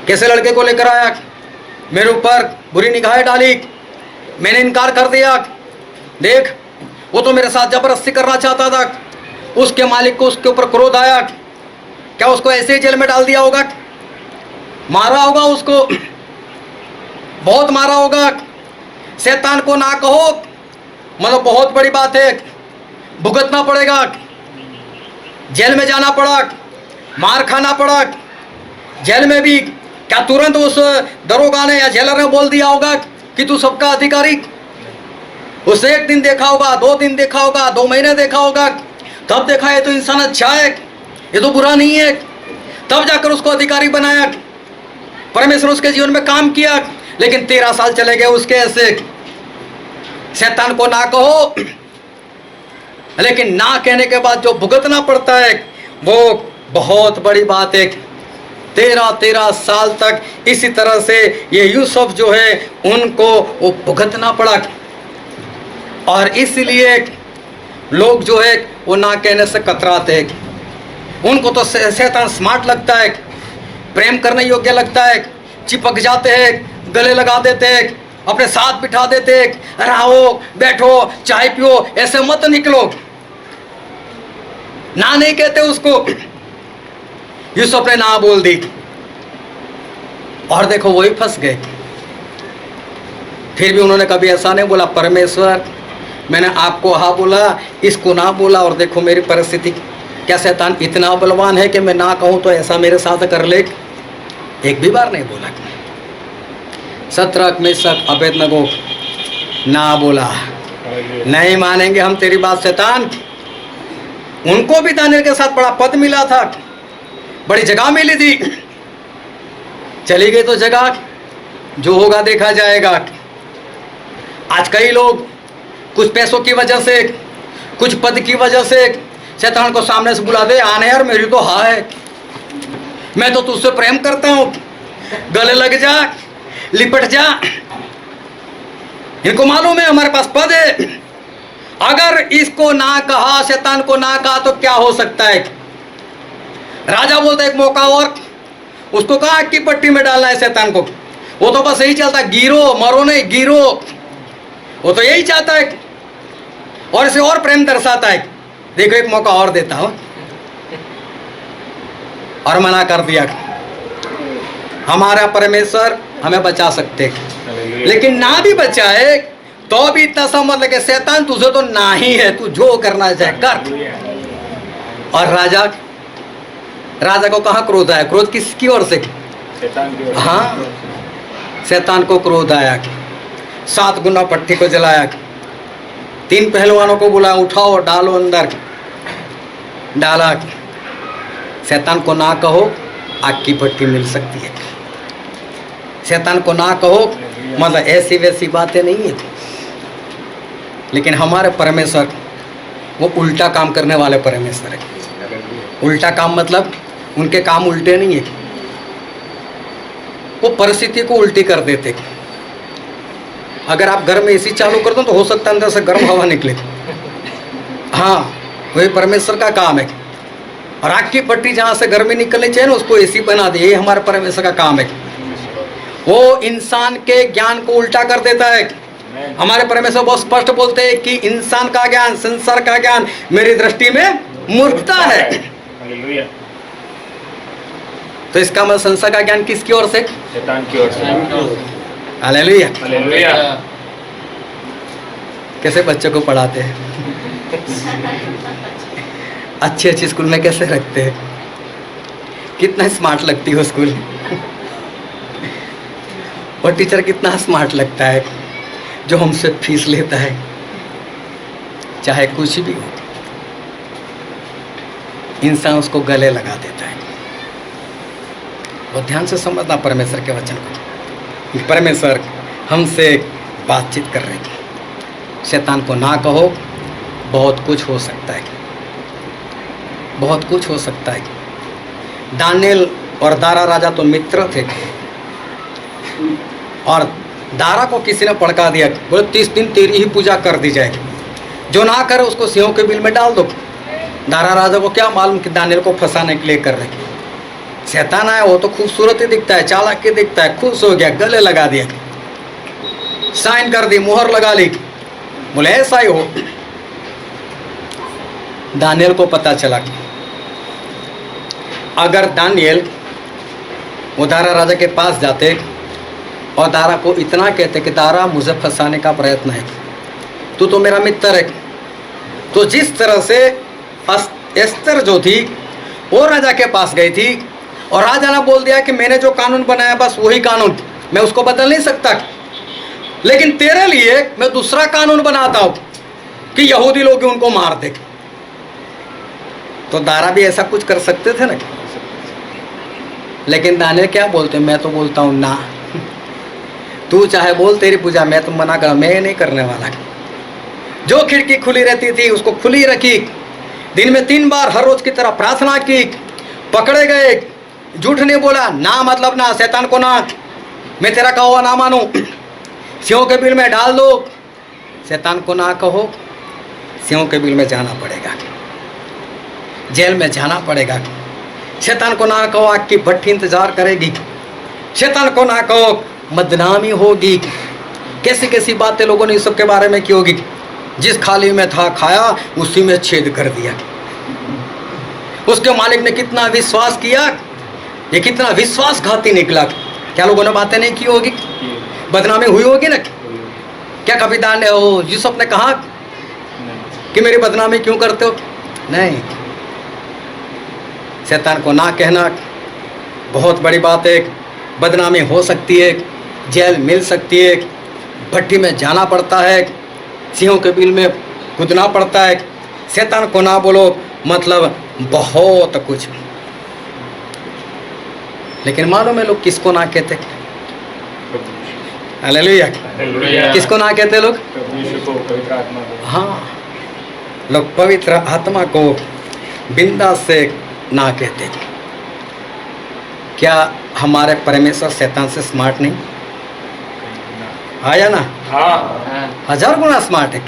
कैसे लड़के को लेकर आया, मेरे ऊपर बुरी निगाहें डाली, मैंने इनकार कर दिया। देख, वो तो मेरे साथ जबरदस्ती करना चाहता था। उसके मालिक को उसके ऊपर क्रोध आया। क्या उसको ऐसे ही जेल में डाल दिया होगा? मारा होगा उसको, बहुत मारा होगा। शैतान को ना कहो मतलब बहुत बड़ी बात है। भुगतना पड़ेगा, जेल में जाना पड़ा, मार खाना पड़ा। जेल में भी क्या तुरंत उस दरोगा ने या जेलर ने बोल दिया होगा कि तू सबका अधिकारी? उसे एक दिन देखा होगा, 2 दिन देखा होगा, 2 महीने देखा होगा, तब देखा ये तो इंसान अच्छा है, ये तो बुरा नहीं है, तब जाकर उसको अधिकारी बनाया। परमेश्वर उसके जीवन में काम किया। लेकिन 13 साल चले गए उसके ऐसे। शैतान को ना कहो, लेकिन ना कहने के बाद जो भुगतना पड़ता है वो बहुत बड़ी बात है। 13 साल तक इसी तरह से ये यूसुफ जो है उनको वो भुगतना पड़ा। और इसलिए लोग जो है वो ना कहने से कतराते हैं। उनको तो शैतान स्मार्ट लगता है, प्रेम करने योग्य लगता है, चिपक जाते हैं, गले लगा देते हैं, अपने साथ बिठा देते हैं, रहो बैठो चाय पियो, ऐसे मत निकलो। ना नहीं कहते उसको। यूसुफ ने ना बोल दी और देखो वही फंस गए। फिर भी उन्होंने कभी ऐसा नहीं बोला, परमेश्वर मैंने आपको हाँ बोला, इसको ना बोला, और देखो मेरी परिस्थिति। क्या शैतान इतना बलवान है कि मैं ना कहूँ तो ऐसा मेरे साथ कर ले? एक भी बार नहीं बोला। शद्रक मेशक अबेदनगो ना बोला, नहीं मानेंगे हम तेरी बात शैतान। उनको भी दानियल के साथ बड़ा पद मिला था, बड़ी जगह मिली थी। चली गई तो जगह, जो होगा देखा जाएगा। आज कई लोग कुछ पैसों की वजह से, कुछ पद की वजह से शैतान को सामने से बुला दे, आने यार मेरी तो हाँ है, मैं तो तुझसे प्रेम करता हूँ, गले लग जा, लिपट जा। इनको मालूम है हमारे पास पद है। अगर इसको ना कहा, शैतान को ना कहा तो क्या हो सकता है? राजा बोलता है एक मौका और, उसको कहा की पट्टी में डालना है शैतान को। वो तो बस यही चलता, गिरो मरो नहीं, गिरो। वो तो यही चाहता है और इसे और प्रेम दर्शाता है। देखो एक मौका और देता हूं, और मना कर दिया। हमारा परमेश्वर हमें बचा सकते हैं, लेकिन ना भी बचाए तो भी इतना समझ लगे शैतान तुझे तो ना ही है, तू जो करना चाहे कर। और राजा को कहाँ क्रोध आया? क्रोध किसकी ओर से? शैतान की ओर से। हाँ, शैतान को क्रोध आया, 7 गुना पट्टी को जलाया, 3 पहलवानों को बुलाया, उठाओ डालो अंदर, डाला। शैतान को ना कहो, आग की भट्टी मिल सकती है। शैतान को ना कहो मतलब ऐसी वैसी बातें नहीं है, लेकिन हमारे परमेश्वर वो उल्टा काम करने वाले परमेश्वर है। उल्टा काम मतलब उनके काम उल्टे नहीं है, वो परिस्थिति को उल्टी कर देते। अगर आप घर में एसी चालू कर दो तो हो सकता है अंदर से गर्म हवा निकले। हाँ, वही परमेश्वर का काम है। और आग की पट्टी जहाँ से गर्मी निकलनी चाहिए ना, उसको एसी बना दे, ये हमारे परमेश्वर का काम है। वो इंसान के ज्ञान को उल्टा कर देता है। हमारे परमेश्वर बहुत स्पष्ट बोलते हैं कि इंसान का ज्ञान, संसार का ज्ञान मेरी दृष्टि में मूर्खता है। हालेलुया। तो इसका मतलब संसार का ज्ञान किसकी ओर से? शैतान की ओर से। हालेलुया। हालेलुया। कैसे बच्चों को पढ़ाते हैं, अच्छे अच्छे स्कूल में कैसे रखते हैं, कितना स्मार्ट लगती है स्कूल। और टीचर कितना स्मार्ट लगता है जो हमसे फीस लेता है, चाहे कुछ भी हो, इंसान उसको गले लगा देता है। बहुत ध्यान से समझना परमेश्वर के वचन को। परमेश्वर हमसे बातचीत कर रहे हैं। शैतान को ना कहो, बहुत कुछ हो सकता है, बहुत कुछ हो सकता है। दानिएल और दारा राजा तो मित्र थे, और दारा को किसी ने भड़का दिया, बोले 30 दिन तेरी ही पूजा कर दी जाएगी, जो ना करे उसको सिंहों के बिल में डाल दो। दारा राजा को क्या मालूम कि दानिएल को फंसाने के लिए कर रहे। शैतान आया, वो तो खूबसूरत ही दिखता है, चालाक ही दिखता है, खुश हो गया, गले लगा दिया, साइन कर दी, मुहर लगा ली, बोले ऐसा ही हो। दानिएल को पता चला अगर दानिएल वो दारा राजा के पास जाते और दारा को इतना कहते कि दारा मुझे फंसाने का प्रयत्न है, तू तो मेरा मित्र है, तो जिस तरह से एस्तर जो थी वो राजा के पास गई थी और राजा ने बोल दिया कि मैंने जो कानून बनाया बस वही कानून, मैं उसको बदल नहीं सकता, लेकिन तेरे लिए मैं दूसरा कानून बनाता हूं कि यहूदी लोग उनको मार दे। तो दारा भी ऐसा कुछ कर सकते थे ना, लेकिन दानिएल क्या बोलते, मैं तो बोलता हूं ना, तू चाहे बोल तेरी पूजा, मैं तो मना कर, मैं नहीं करने वाला। जो खिड़की खुली रहती थी उसको खुली रखी, दिन में 3 बार हर रोज की तरह प्रार्थना की, पकड़े गए, झूठ नहीं बोला, ना मतलब ना, शैतान को ना, मैं तेरा कहा हुआ ना मानूं, सिंहों के बिल में डाल दो। शैतान को ना कहो, सिंहों के बिल में जाना पड़ेगा, जेल में जाना पड़ेगा। शैतान को ना कहो, आग की भट्टी इंतजार करेगी। शैतान को ना कहो, बदनामी होगी। कैसी कैसी बातें लोगों ने इस सब के बारे में की होगी। जिस खाली में था खाया, उसी में छेद कर दिया। उसके मालिक ने कितना विश्वास किया, ये कितना विश्वासघाती निकला। क्या लोगों ने बातें नहीं की होगी, बदनामी हुई होगी ना। क्या कभी यूसुफ ने कहा कि मेरी बदनामी क्यों करते हो? नहीं। शैतान को ना कहना बहुत बड़ी बात है। बदनामी हो सकती है, जेल मिल सकती है, भट्टी में जाना पड़ता है, सिंहों के बिल में कूदना पड़ता है। शैतान को ना बोलो मतलब बहुत कुछ। लेकिन मालूम है लोग किसको ना कहते? हालेलुया। किसको ना कहते लोग? हाँ, लोग पवित्र आत्मा को बिंदास से ना कहते। क्या हमारे परमेश्वर शैतान से स्मार्ट नहीं? आया ना? हाँ। 1000 गुना स्मार्ट है।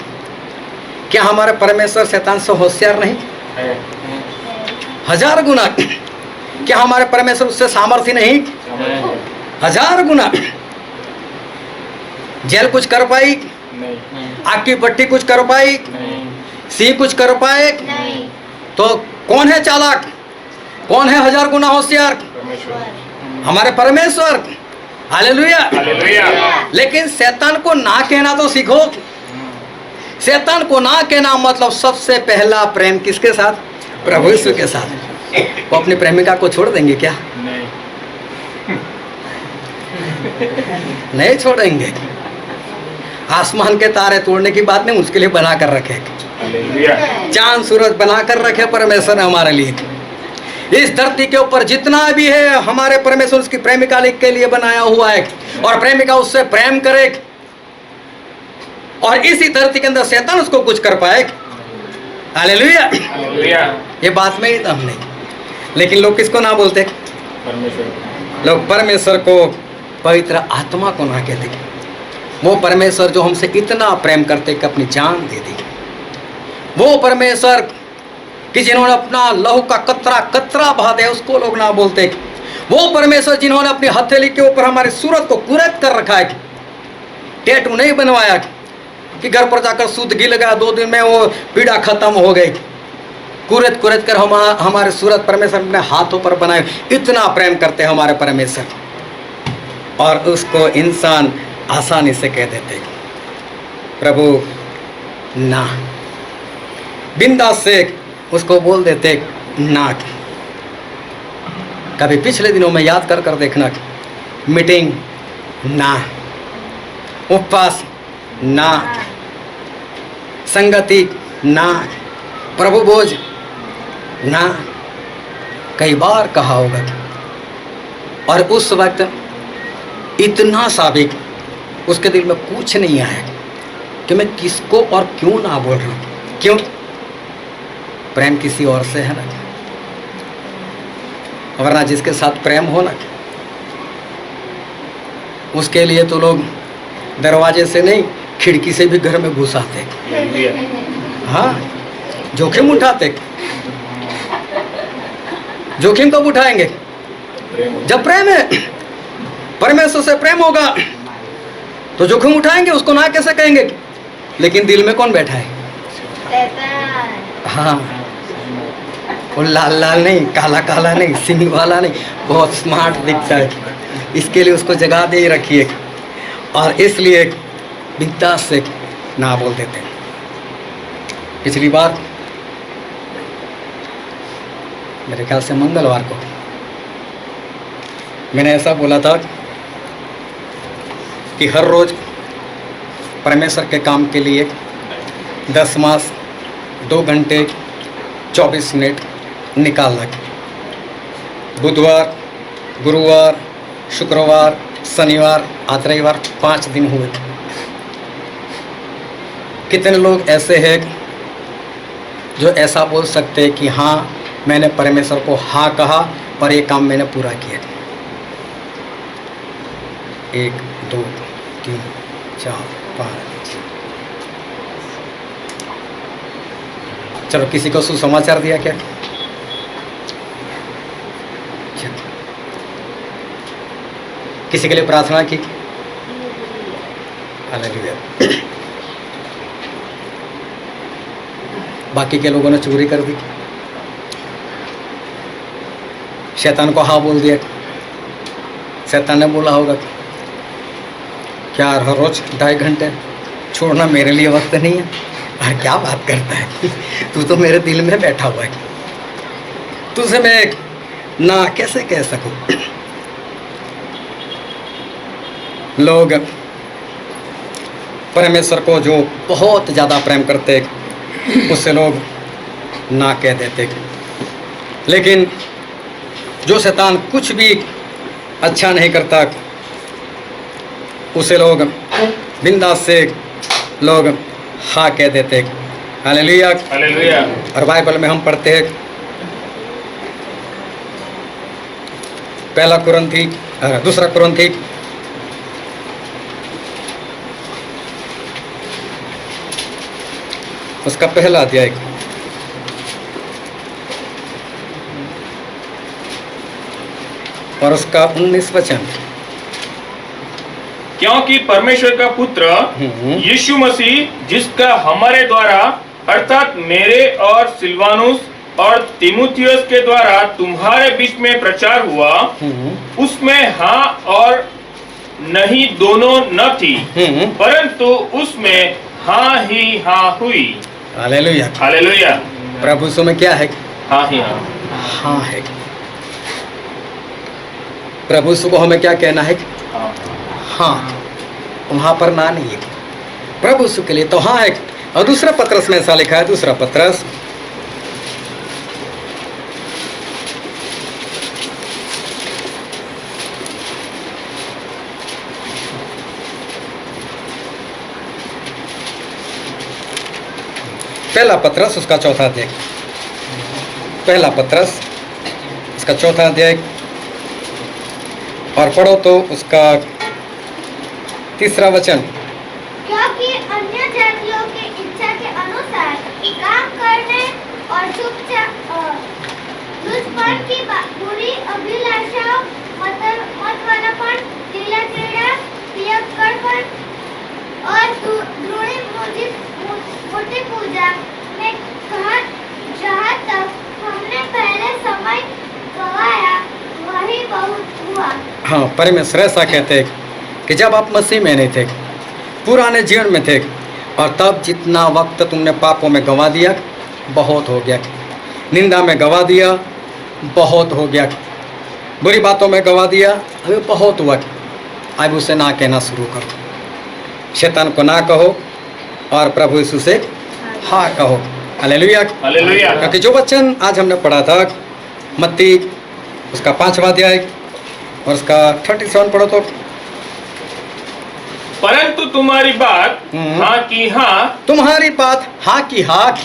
क्या हमारे परमेश्वर शैतान से होशियार नहीं? 1000 गुना। क्या हमारे परमेश्वर उससे सामर्थ्य नहीं? 1000 1000 गुना। जेल कुछ कर पाई? नहीं आग की भट्टी कुछ कर पाई? नहीं सिंह कुछ कर पाए? नहीं। तो कौन है चालाक? कौन है 1000 गुना होशियार? परमेश्वर हमारे परमेश्वर। हालेलुया। हालेलुया लेकिन शैतान को ना कहना तो सीखो। शैतान को ना कहना मतलब सबसे पहला प्रेम किसके साथ? प्रभु यीशु के साथ। वो अपनी प्रेमिका को छोड़ देंगे क्या? नहीं नहीं छोड़ेंगे। आसमान के तारे तोड़ने की बात नहीं, उसके लिए बना कर रखे। हालेलुया चांद सूरज बना कर रखे परमेश्वर ने हमारे लिए। इस धरती के ऊपर जितना भी है हमारे परमेश्वर उसकी प्रेमिका के लिए बनाया हुआ है, और प्रेमिका उससे प्रेम करे, और इसी धरती के अंदर शैतान उसको कुछ कर पाए? हालेलुया। हालेलुया ये बात में ही दम नहीं। लेकिन लोग किसको ना बोलते? परमेश्वर लोग परमेश्वर को, पवित्र आत्मा को ना कहते। वो परमेश्वर जो हमसे इतना प्रेम करते कि अपनी जान दे दी, वो परमेश्वर कि जिन्होंने अपना लहू का कतरा कतरा बहा दिया, उसको लोग ना बोलते। वो परमेश्वर जिन्होंने अपनी हथेली के ऊपर हमारी सूरत को कुरेद कर रखा है, टैटू नहीं बनवाया कि घर पर जाकर सूद घी लगा 2 दिन में वो पीड़ा खत्म हो गई। कुरेद कुरेद कर हमारे सूरत परमेश्वर अपने हाथों पर बनाए। इतना प्रेम करते हैं हमारे परमेश्वर, और उसको इंसान आसानी से कह देते प्रभु ना, बिंदास से उसको बोल देते ना। कभी पिछले दिनों में याद कर कर देखना, मीटिंग ना, उपवास ना, संगति ना, प्रभु भोज ना, कई बार कहा होगा। और उस वक्त इतना साबिक उसके दिल में कुछ नहीं आया कि मैं किसको और क्यों ना बोल रहा हूँ। क्यों? प्रेम किसी और से है ना, वरना जिसके साथ प्रेम हो ना, उसके लिए तो लोग दरवाजे से नहीं खिड़की से भी घर में घुस आते। हालेलुया हाँ, जोखिम उठाते। जोखिम कब उठाएंगे? प्रेम जब प्रेम है, परमेश्वर से प्रेम होगा तो जोखिम उठाएंगे। उसको ना कैसे कहेंगे? लेकिन दिल में कौन बैठा है? शैतान। हाँ, वो लाल लाल नहीं, काला काला नहीं, सिंह वाला नहीं, बहुत स्मार्ट दिखता है, इसके लिए उसको जगा दे रखिए, और इसलिए बिंदास से ना बोल देते। पिछली बार मेरे ख्याल से मंगलवार को मैंने ऐसा बोला था कि हर रोज परमेश्वर के काम के लिए 10 मास 2 घंटे 24 मिनट निकालना। बुधवार, गुरुवार, शुक्रवार, शनिवार, आज रविवार 5 दिन हुए। कितने लोग ऐसे हैं जो ऐसा बोल सकते हैं कि हाँ, मैंने परमेश्वर को हाँ कहा और ये काम मैंने पूरा किया? 1 2 3 4 5। चलो, किसी को सुसमाचार दिया क्या? किसी के लिए प्रार्थना की? हालेलुया। बाकी के लोगों ने चोरी कर दी, शैतान को हाँ बोल दिया। शैतान ने बोला होगा क्या हर रोज 2.5 घंटे छोड़ना मेरे लिए वक्त नहीं है? अरे क्या बात करता है, तू तो मेरे दिल में बैठा हुआ है, तुझे मैं ना कैसे कह सकूं? लोग परमेश्वर को जो बहुत ज़्यादा प्रेम करते उससे लोग ना कह देते, लेकिन जो शैतान कुछ भी अच्छा नहीं करता उसे लोग बिंदास से लोग हाँ कह देते। हालेलुया। हालेलुया और बाइबल में हम पढ़ते हैं 2 कुरिन्थी उसका पहला अध्याय और उसका 19 वचन। क्योंकि परमेश्वर का पुत्र यीशु मसीह, जिसका हमारे द्वारा अर्थात मेरे और सिल्वानुस और तीमुथियुस के द्वारा तुम्हारे बीच में प्रचार हुआ, उसमें हाँ और नहीं दोनों न थी, परंतु उसमें हाँ ही हाँ हुई। हालेलुया। हालेलुया। प्रभु यीशु में क्या है? हाँ ही हाँ। हाँ है। प्रभु यीशु को हमें क्या कहना है? हाँ। हाँ। वहां पर ना नहीं है। प्रभु यीशु के लिए तो हाँ है। और दूसरा पत्रस में ऐसा लिखा है, दूसरा पत्रस पहला पत्रस उसका चौथा अध्याय, पहला पत्रस उसका चौथा अध्याय और पढ़ो तो उसका तीसरा वचन। क्योंकि अन्य जातियों की इच्छा के अनुसार काम करने और दुष्पन की बुरी अभिलाषाओं, मतवालापन, ढीलाचेड़ा, पियक्कड़पन और मूर्ति पूजा में जहाँ तक हमने पहले समय गवाया वही बहुत हुआ। हाँ, परमेश्वर ऐसा कहते हैं कि जब आप मसीह में नहीं थे, पुराने जीवन में थे, और तब जितना वक्त तुमने पापों में गंवा दिया बहुत हो गया, निंदा में गंवा दिया बहुत हो गया, बुरी बातों में गंवा दिया अभी बहुत हुआ। अब उसे ना कहना शुरू करो, शैतान को ना कहो और प्रभु यीशु से हाँ कहो। हालेलुया। हालेलुया। क्योंकि जो वचन आज हमने पढ़ा था मत्ती उसका 5वां अध्याय और उसका 37 पढ़ो तो। परंतु तुम्हारी बात हाँ की हाँ, तुम्हारी बात हाँ की हाँ,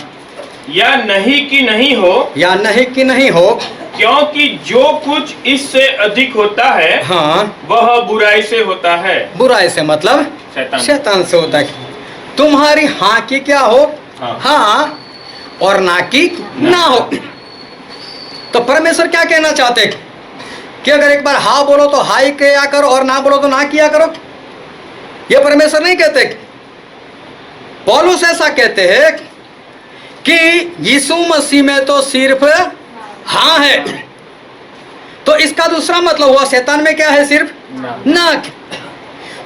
या नहीं की नहीं हो, या नहीं कि नहीं हो, क्योंकि जो कुछ इससे अधिक होता है हाँ वह बुराई से होता है। बुराई से मतलब शैतान से होता है। तुम्हारी हाँ की क्या हो? हाँ और ना की ना हो। तो परमेश्वर क्या कहना चाहते हैं कि अगर एक बार हाँ बोलो तो हाँ ही किया करो और ना बोलो तो ना किया करो? ये परमेश्वर नहीं कहते। पौलुस ऐसा कहते हैं कि यीशु मसीह में तो सिर्फ हाँ है, तो इसका दूसरा मतलब हुआ शैतान में क्या है? सिर्फ ना।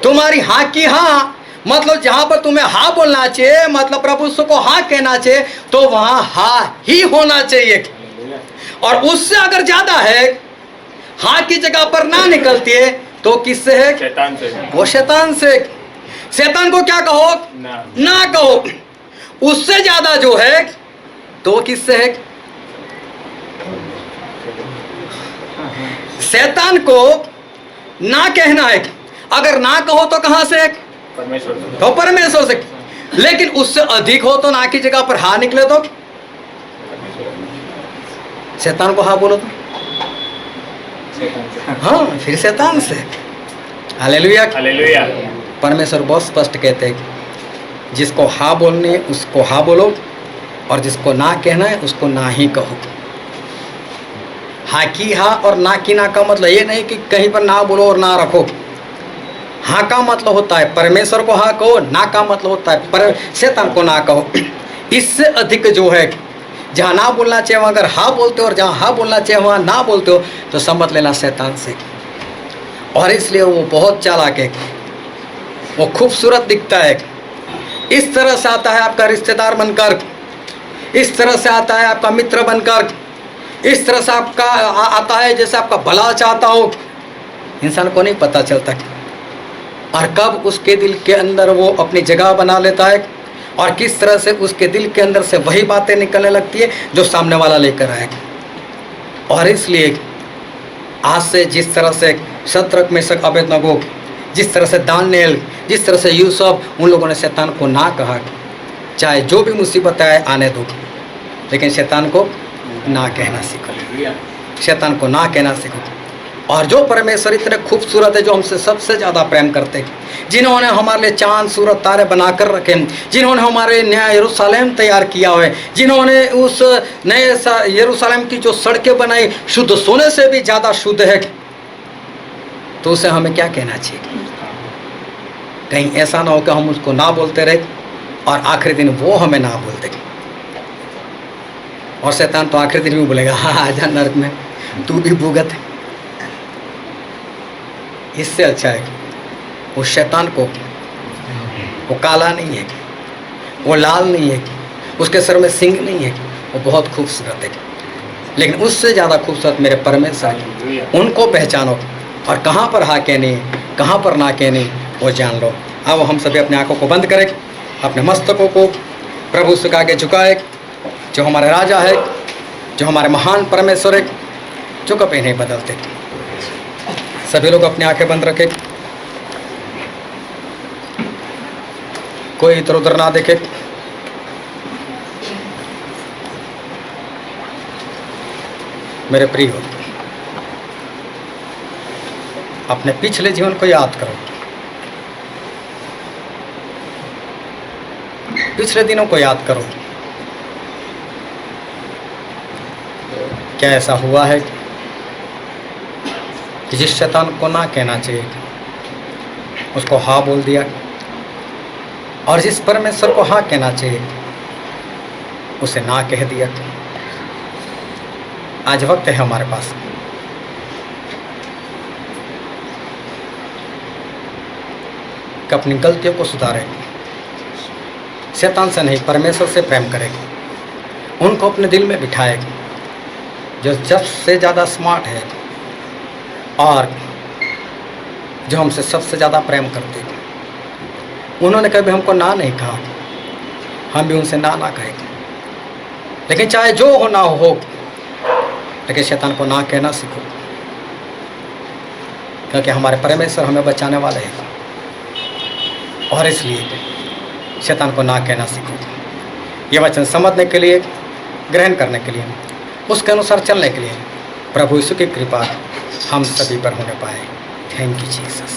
तुम्हारी हाँ की हाँ मतलब जहां पर तुम्हें हाँ बोलना चाहिए, मतलब प्रभु को हाँ कहना चाहिए, तो वहां हाँ ही होना चाहिए। और उससे अगर ज्यादा है, हाँ की जगह पर ना निकलती है, तो किससे है? शैतान से। वो शैतान से। शैतान को क्या कहो? ना कहो। उससे ज्यादा जो है तो किससे है? शैतान को ना कहना है। अगर ना कहो तो कहां से? परमेश्वर से। तो परमेश्वर से। लेकिन उससे अधिक हो तो ना की जगह पर हाँ निकले तो शैतान को हाँ बोलो तो हाँ फिर शैतान से। हालेलुया। हालेलुया। परमेश्वर बहुत स्पष्ट कहते हैं जिसको हाँ बोलनी है उसको हाँ बोलो और जिसको ना कहना है उसको ना ही कहो। हाँ की हाँ और ना की ना का मतलब ये नहीं कि कहीं पर ना बोलो और ना रखो। हाँ का मतलब होता है परमेश्वर को हाँ कहो, ना का मतलब होता है पर शैतान को ना कहो। इससे अधिक जो है जहाँ ना बोलना चाहिए वहाँ अगर हाँ बोलते हो और जहाँ हाँ बोलना चाहिए वहाँ ना बोलते हो तो समझ लेना शैतान से। और इसलिए वो बहुत चालाक है, वो खूबसूरत दिखता है। इस तरह से आता है आपका रिश्तेदार बनकर, इस तरह से आता है आपका मित्र बनकर, इस तरह से आपका आता है जैसे आपका भला चाहता हो। इंसान को नहीं पता चलता और कब उसके दिल के अंदर वो अपनी जगह बना लेता है और किस तरह से उसके दिल के अंदर से वही बातें निकलने लगती है जो सामने वाला लेकर आए। और इसलिए आज से जिस तरह से शद्रक मेशक अबेदनगो, जिस तरह से दानियेल, जिस तरह से यूसुफ, उन लोगों ने शैतान को ना कहा, चाहे जो भी मुसीबत आए आने दो, लेकिन शैतान को ना कहना सीखो। शैतान को ना कहना सीखो। और जो परमेश्वर इतने खूबसूरत है, जो हमसे सबसे ज़्यादा प्रेम करते हैं, जिन्होंने हमारे लिए चांद सूरज तारे बना कर रखे, जिन्होंने हमारे नया यरूशलेम तैयार किया हुआ है, जिन्होंने उस नए यरूशलेम की जो सड़कें बनाई शुद्ध सोने से भी ज़्यादा शुद्ध है, तो उसे हमें क्या कहना चाहिए? कहीं ऐसा ना हो कि हम उसको ना बोलते रहे और आखिरी दिन वो हमें ना बोलते। और शैतान तो आखिरी दिन भी बोलेगा, हाँ आजा नरक में, तू भी भुगत। इससे अच्छा है वो शैतान को, वो काला नहीं है, वो लाल नहीं है, उसके सर में सिंग नहीं है, वो बहुत खूबसूरत है, लेकिन उससे ज़्यादा खूबसूरत मेरे परमेश्वर हैं। उनको पहचानो और कहाँ पर हाँ कहने, कहाँ पर ना कहने, वो जान लो। अब हम सभी अपने आंखों को बंद करें, अपने मस्तकों को प्रभु से आगे झुकाए, जो हमारे राजा है, जो हमारे महान परमेश्वर है, जो कभी नहीं बदलते। सभी लोग अपनी आंखें बंद रखें, कोई इधर उधर ना देखे। मेरे प्रिय, अपने पिछले जीवन को याद करो, पिछले दिनों को याद करो। क्या ऐसा हुआ है कि जिस शैतान को ना कहना चाहिए उसको हाँ बोल दिया, और जिस परमेश्वर को हाँ कहना चाहिए उसे ना कह दिया? आज वक्त है हमारे पास कि अपनी गलतियों को सुधारें, शैतान से नहीं परमेश्वर से प्रेम करें, उनको अपने दिल में बिठाए जो सबसे ज़्यादा स्मार्ट है और जो हमसे सबसे ज़्यादा प्रेम करते। उन्होंने कभी हमको ना नहीं कहा, हम भी उनसे ना कहें, लेकिन चाहे जो हो ना हो, लेकिन शैतान को ना कहना सीखो, क्योंकि हमारे परमेश्वर हमें बचाने वाले हैं। और इसलिए शैतान को ना कहना सीखो। ये वचन समझने के लिए, ग्रहण करने के लिए, उसके अनुसार चलने के लिए प्रभु यीशु की कृपा हम सभी पर होने पाए। Thank you Jesus.